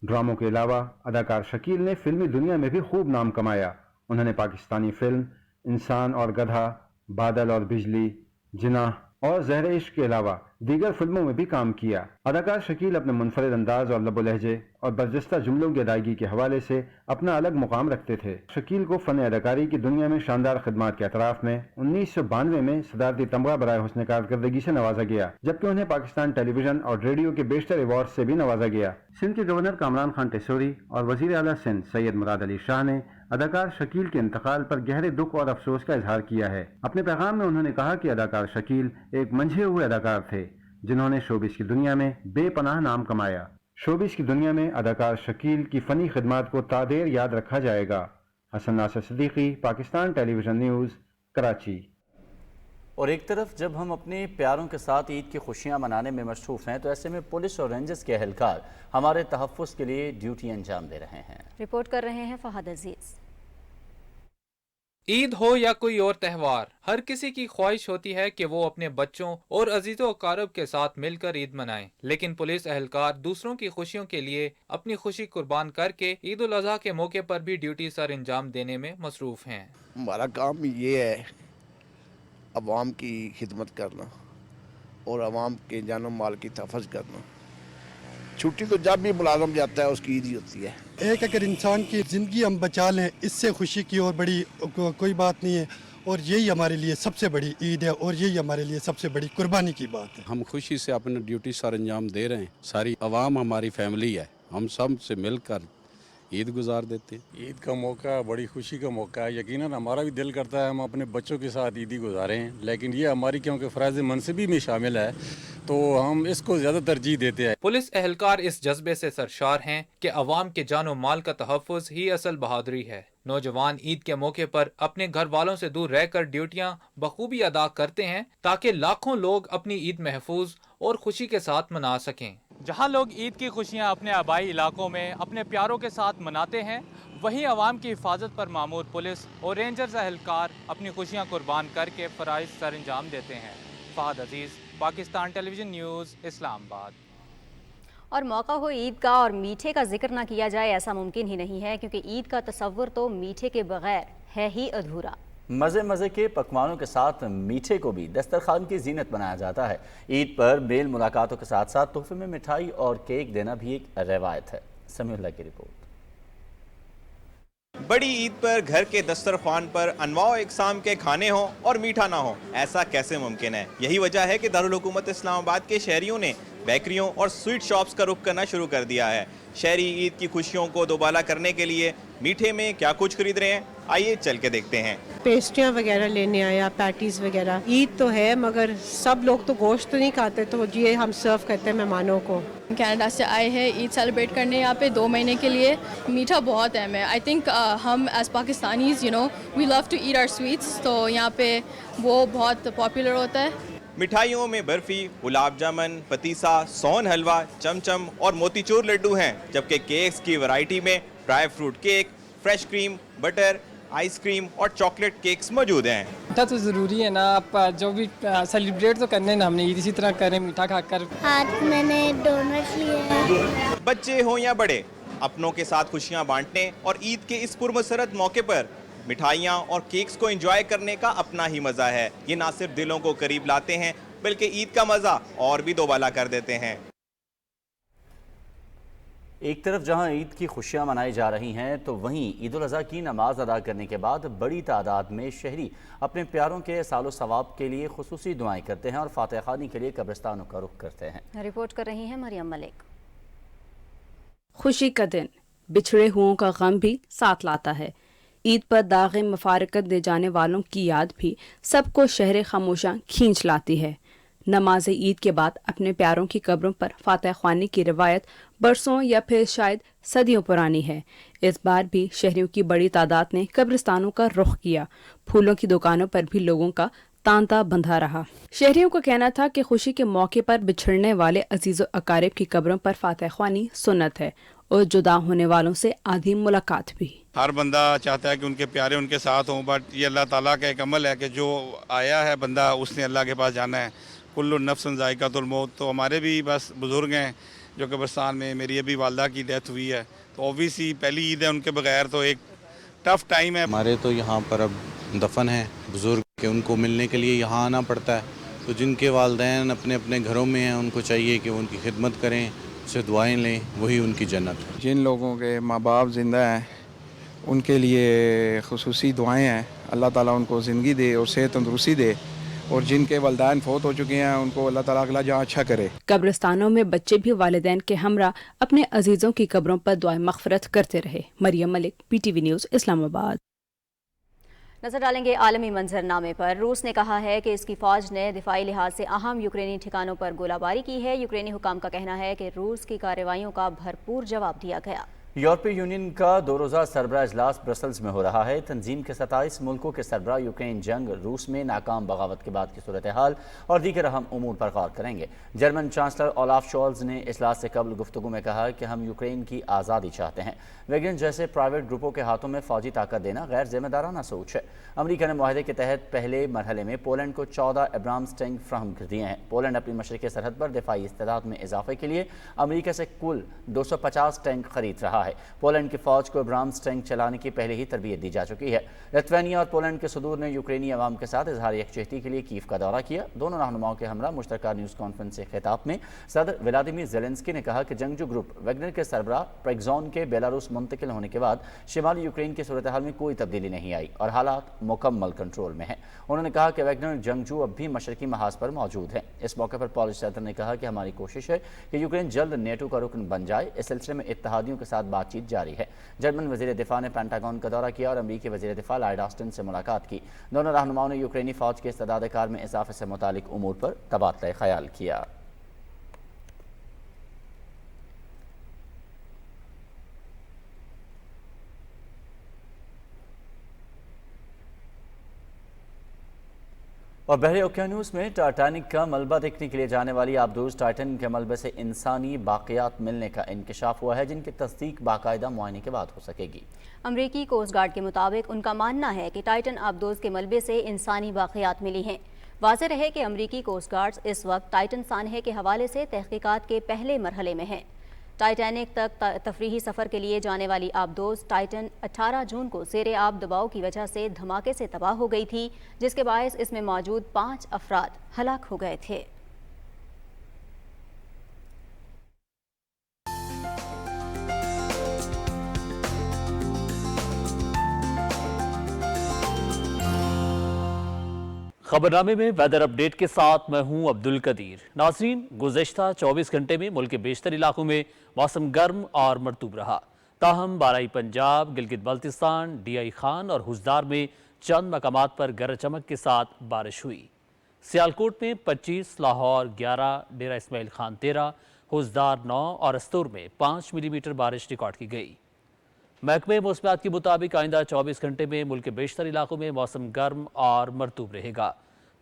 ड्रामों के अलावा अदाकार शकील ने फिल्मी दुनिया में भी खूब नाम कमाया। उन्होंने पाकिस्तानी फिल्म इंसान और गधा, बादल और बिजली, जिनाह और ज़हर इश्क के अलावा दीगर फिल्मों में भी काम किया। अदाकार शकील अपने मुनफरिद अंदाज और लबो लहजे और बर्जस्ता जुमलों की अदायगी के हवाले से अपना अलग मुकाम रखते थे। शकील को फ़न अदाकारी की दुनिया में शानदार खिदमात के अतराफ में 1992 में सदारती तमगा बराए हुस्न कारकर्दगी से नवाजा गया, जबकि उन्हें पाकिस्तान टेलीविजन और रेडियो के बेशतर अवार्ड से भी नवाजा गया। सिंध के गवर्नर कामरान खान टेसोरी और वज़ीर आला सिंध सैयद मुराद अली शाह ने अदाकार शकील के इंतकाल पर गहरे दुख और अफसोस का इजहार किया है। अपने पैगाम में उन्होंने कहा कि अदाकार शकील एक मंझे हुए अदाकार थे जिन्होंने शोबिस की दुनिया में बेपनाह नाम कमाया। शोबिस की दुनिया में अदाकार शकील की फ़नी खिदमात को तादेर याद रखा जाएगा। Hasan Nasir Siddiqui, Pakistan television news, Karachi. और एक तरफ जब हम अपने प्यारों के साथ ईद की खुशियां मनाने में मशरूफ़ हैं, तो ऐसे में पुलिस और रेंजर्स के एहलकार हमारे तहफ़्फ़ुज़ के लिए ड्यूटी अंजाम दे रहे हैं। रिपोर्ट कर रहे हैं फहद अजीज़। ईद हो या कोई और त्यौहार, हर किसी की ख्वाहिश होती है कि वो अपने बच्चों और अजीज़ों अकारब के साथ मिलकर ईद मनाएं, लेकिन पुलिस एहलकार दूसरों की खुशियों के लिए अपनी खुशी कुर्बान करके ईद उल अज़हा के मौके पर भी ड्यूटी सर अंजाम देने में मसरूफ़ हैं। हमारा काम ये है अवाम की खिदमत करना और अवाम के जानो माल की तहफ़्फ़ुज़ करना। छुट्टी तो जब भी मुलाज़म जाता है उसकी ईद ही होती है। एक अगर इंसान की ज़िंदगी हम बचा लें, इससे खुशी की और बड़ी कोई बात नहीं है, और यही हमारे लिए सबसे बड़ी ईद है और यही हमारे लिए सबसे बड़ी कुर्बानी की बात है। हम खुशी से अपनी ड्यूटी सर अंजाम दे रहे हैं। सारी अवाम हमारी फैमिली है हम सब से मिलकर ईद गुजार देते हैं। ईद का मौका बड़ी खुशी का मौका है। यकीनन हमारा भी दिल करता है हम अपने बच्चों के साथ ईदी गुजारें, लेकिन ये हमारी क्योंकि फ़राज़ मनसबी में शामिल है तो हम इसको ज़्यादा तरजीह देते हैं। पुलिस एहलकार इस जज्बे से सरशार हैं कि अवाम के जानो माल का तहफ़्फ़ुज़ ही असल बहादुरी है। नौजवान ईद के मौके पर अपने घर वालों से दूर रहकर ड्यूटियां बखूबी अदा करते हैं ताकि लाखों लोग अपनी ईद महफूज और खुशी के साथ मना सकें। जहां लोग ईद की खुशियां अपने आबाई इलाकों में अपने प्यारों के साथ मनाते हैं, वहीं अवाम की हिफाजत पर मामूर पुलिस और रेंजर्स एहलकार अपनी खुशियां कुर्बान करके फ़राइज़ सर अंजाम देते हैं। फ़हद अजीज़, पाकिस्तान टेलीविज़न न्यूज़, इस्लामाबाद। और मौका हो ईद का और मीठे का जिक्र ना किया जाए ऐसा मुमकिन ही नहीं है, क्योंकि ईद का तस्वुर तो मीठे के बगैर है ही अधूरा। मज़े मज़े के पकवानों के साथ मीठे को भी दस्तरखान की जीनत बनाया जाता है। ईद पर मेल मुलाकातों के साथ साथ तोहफे में मिठाई और केक देना भी एक रवायत है। समीउल्लाह की रिपोर्ट। बड़ी ईद पर घर के दस्तरखान पर अनवाओ इकसाम के खाने हों और मीठा ना हो, ऐसा कैसे मुमकिन है? यही वजह है कि दारुल हुकूमत इस्लामाबाद के शहरियों ने बेकरियों और स्वीट शॉप्स का रुख करना शुरू कर दिया है। शहरी ईद की खुशियों को दोबाला करने के लिए मीठे में क्या कुछ खरीद रहे हैं, आइए चल के देखते हैं। पेस्ट्रियाँ वगैरह लेने आया, पैटीज वगैरह। ईद तो है मगर सब लोग तो गोश्त तो नहीं खाते, तो ये हम सर्व करते हैं मेहमानों को। कनाडा से आए हैं ईद सेलिब्रेट करने यहाँ पे 2 महीने के लिए। मीठा बहुत है। मैं आई थिंक हम as Pakistanis we love to eat our sweets, तो यहाँ पे वो बहुत पॉपुलर होता है। मिठाइयों में बर्फी, गुलाब जामुन, पतीसा, सोन हलवा, चमचम और मोतीचूर लड्डू हैं, जबकि केक्स की वैरायटी में dry fruit cake, fresh cream, butter, ice cream और चॉकलेट केक्स मौजूद हैं। मीठा तो ज़रूरी है ना, आप जो भी सेलिब्रेट तो करने ना हमने ईद इसी तरह करें मीठा खाकर। आज मैंने डोनट लिए हैं। बच्चे हों या बड़े, अपनों के साथ खुशियां बांटने और ईद के इस पुरमसरत मौके पर मिठाइयाँ और केक्स को एंजॉय करने का अपना ही मज़ा है। ये ना सिर्फ दिलों को करीब लाते हैं बल्कि ईद का मज़ा और भी दोबाला कर देते हैं। एक तरफ जहां ईद की खुशियां मनाई जा रही हैं, तो वहीं ईद उल अज़हा की नमाज अदा करने के बाद बड़ी तादाद में शहरी अपने प्यारों के सालो सवाब के लिए खुसूसी दुआएं करते हैं और फातिहा ख़्वानी के लिए कब्रिस्तानों का रुख करते हैं। रिपोर्ट कर रही हैं मरियम मलिक। खुशी का दिन बिछड़े हुओं का गम भी साथ लाता है। ईद पर दाग़े मफारकत दे जाने वालों की याद भी सबको शहर खामोशा खींच लाती है। नमाज ईद के बाद अपने प्यारों की कब्रों पर फातिहा ख़्वानी की रिवायत बरसों या फिर शायद सदियों पुरानी है। इस बार भी शहरियों की बड़ी तादाद ने कब्रिस्तानों का रुख किया। फूलों की दुकानों पर भी लोगों का तांता बंधा रहा। शहरियों का कहना था कि खुशी के मौके पर बिछड़ने वाले अजीज़ अकारिब की कब्रों पर फातिहा ख़्वानी सुन्नत है और जुदा होने वालों से आधी मुलाकात भी। हर बंदा चाहता है कि उनके प्यारे उनके साथ हों, बट ये अल्लाह ताला का एक अमल है कि जो आया है बंदा उसने अल्लाह के पास जाना है। कुल्लु नफ्सन ज़ायक़ातुल मौत। तो हमारे भी बस बुज़ुर्ग हैं जो कब्रिस्तान में, मेरी अभी वालदा की डेथ हुई है, तो ऑब्वियसली पहली ईद है उनके बगैर, तो एक टफ़ टाइम है। हमारे तो यहाँ पर अब दफन है बुज़ुर्ग के, उनको मिलने के लिए यहाँ आना पड़ता है। तो जिनके वालिदैन अपने अपने घरों में हैं, उनको चाहिए कि वो उनकी खिदमत करें, उससे दुआएं लें, वही उनकी जन्नत है। जिन लोगों के माँ बाप ज़िंदा हैं उनके लिए खुसूसी दुआएं हैं, अल्लाह ताला उनको ज़िंदगी दे और सेहत तंदुरुस्ती दे, और जिनके वालिदैन फौत हो चुके हैं उनको अल्लाह ताला अगला जहाँ अच्छा करे। कब्रिस्तानों में बच्चे भी वालिदैन के हमरा अपने अजीज़ों की कब्रों पर दुआएं मग़फ़िरत करते रहे। Maryam Malik, PTV news, Islamabad. नजर डालेंगे आलमी मंजरनामे पर। रूस ने कहा है कि इसकी फौज ने दिफाई लिहाज से अहम यूक्रेनी ठिकानों पर गोलाबारी की है। यूक्रेनी हुकाम का कहना है कि रूस की कार्रवाइयों का भरपूर जवाब दिया गया। यूरोपीय यूनियन का 2 रोज़ा सरबराह इजलास ब्रसल्स में हो रहा है। तंजीम के 27 मुल्कों के सरबराह यूक्रेन जंग, रूस में नाकाम बगावत के बाद की सूरत हाल और दीगर अहम उमूर पर गौर करेंगे। जर्मन चांसलर ओलाफ शोल्ज ने इजलास से कबल गुफ्तगू में कहा कि हम यूक्रेन की आज़ादी चाहते हैं। वैगन जैसे प्राइवेट ग्रुपों के हाथों में फौजी ताकत देना गैर जिम्मेदाराना सोच है। अमरीका ने मुआहदे के तहत पहले मरहले में पोलैंड को 14 एब्राम्स टैंक फ्राहम कर दिए हैं। पोलैंड अपनी मशरक़ी सरहद पर दिफाई इस्तेदाद में इजाफे के लिए अमरीका से कुल 250 टैंक खरीद रहा रहा है। पोलैंड की फौज को अब्राम्स टैंक चलाने की पहले ही तरबियत दी जा चुकी है। लिथुआनिया और पोलैंड के सदूर ने यूक्रेनी अवाम के साथ इजहार यकजहती के लिए कीव का दौरा किया। दोनों रहनुमाओं के हमरा मुश्तरका न्यूज़ कॉन्फ्रेंस से खिताब में सदर व्लादिमीर ज़ेलेंस्की ने कहा कि जंगजू ग्रुप वैगनर के सरबराह प्रेगजॉन के बेलारूस मुंतकिल होने के बाद शिमाली यूक्रेन की सूरत हाल में कोई तब्दीली नहीं आई और हालात मुकम्मल कंट्रोल में हैं। उन्होंने कहा कि वैगनर जंगजू अब भी मशरकी महाज पर मौजूद हैं। इस मौके पर पोलिश सदर ने कहा कि हमारी कोशिश है कि यूक्रेन जल्द नेटो का रुकन बन जाए। इस सिलसिले में इत्तेहादियों के साथ बातचीत जारी है। जर्मन वज़ीर दिफा ने पेंटागन का दौरा किया और अमरीकी वज़ीर दिफा लॉयड ऑस्टिन से मुलाकात की। दोनों रहनुमाओं ने यूक्रेनी फौज के इस्तेदाद कार में इजाफे से मुतालिक उमूर पर तबादला ख्याल किया। और बहरे ओकेानूस में टाइटैनिक का मलबा देखने के लिए जाने वाली आबदोज टाइटन के मलबे से इंसानी बाक़ियात मिलने का इंकशाफ हुआ है, जिनकी तस्दीक बाकायदा मुआयने के बाद हो सकेगी। अमरीकी कोस्ट गार्ड के मुताबिक उनका मानना है कि टाइटन आबदोज के मलबे से इंसानी बाक़ियात मिली हैं। वाज़ेह रहे कि अमरीकी कोस्ट गार्ड्स इस वक्त टाइटन सानहे के हवाले से तहकीकात के पहले मरहले में हैं। टाइटैनिक तक तफरीही सफ़र के लिए जाने वाली आबदोज टाइटन 18 जून को ज़ेरे आब दबाव की वजह से धमाके से तबाह हो गई थी, जिसके बायस इसमें मौजूद 5 अफराद हलाक हो गए थे। खबरनामे में वेदर अपडेट के साथ मैं हूं अब्दुल कदीर। नाज़रीन, गुज़श्ता 24 घंटे में मुल्क के बेशतर इलाकों में मौसम गर्म और मरतूब रहा। ताहम बालाई पंजाब, गिलगित बल्तिस्तान, DI खान और हुज़दार में चंद मकामात पर गरज चमक के साथ बारिश हुई। सियालकोट में 25, लाहौर 11, डेरा इस्माइल खान 13, हुज़दार 9 और अस्तूर में 5 मिलीमीटर बारिश रिकॉर्ड की गई। महकमे मौसमियात के मुताबिक आइंदा 24 घंटे में मुल्क के बेशतर इलाकों में मौसम गर्म और मरतूब रहेगा।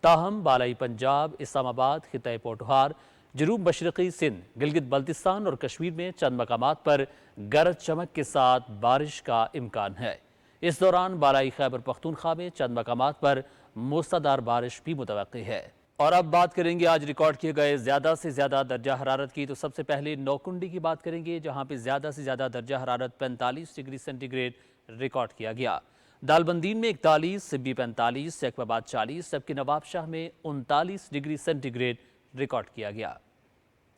ताहम बालाई पंजाब, इस्लामाबाद, खिताए पोटहार, जनूब मशरक़ी सिंध, गिलगित बल्तिस्तान और कश्मीर में चंद मकामात पर गरज चमक के साथ बारिश का इम्कान है। इस दौरान बालाई खैबर पख्तूनख्वा में चंद मकामात पर मूसलाधार बारिश भी मुतवक्की है। और अब बात करेंगे आज रिकॉर्ड किए गए ज़्यादा से ज़्यादा दर्जा हरारत की। तो सबसे पहले नौकुंडी की बात करेंगे, जहाँ पे ज़्यादा से ज़्यादा दर्जा हरारत 45 डिग्री सेंटीग्रेड रिकॉर्ड किया गया। दालबंदीन में 41, सिब्बी 45, सेखवाबाद 40, जबकि नवाबशाह में 39 डिग्री सेंटीग्रेड रिकॉर्ड किया गया।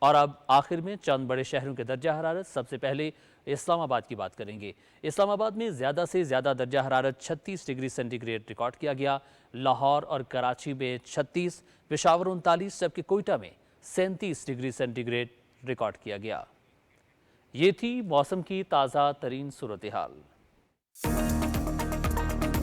और अब आखिर में चंद बड़े शहरों के दर्जा हरारत। सबसे पहले इस्लामाबाद की बात करेंगे। इस्लामाबाद में ज़्यादा से ज़्यादा दर्जा हरारत 36 डिग्री सेंटीग्रेड रिकॉर्ड किया गया। लाहौर और कराची में 36, पेशावर 39, जबकि कोयटा में 37 डिग्री सेंटीग्रेड रिकॉर्ड किया गया। ये थी मौसम की ताज़ा तरीन सूरत हाल।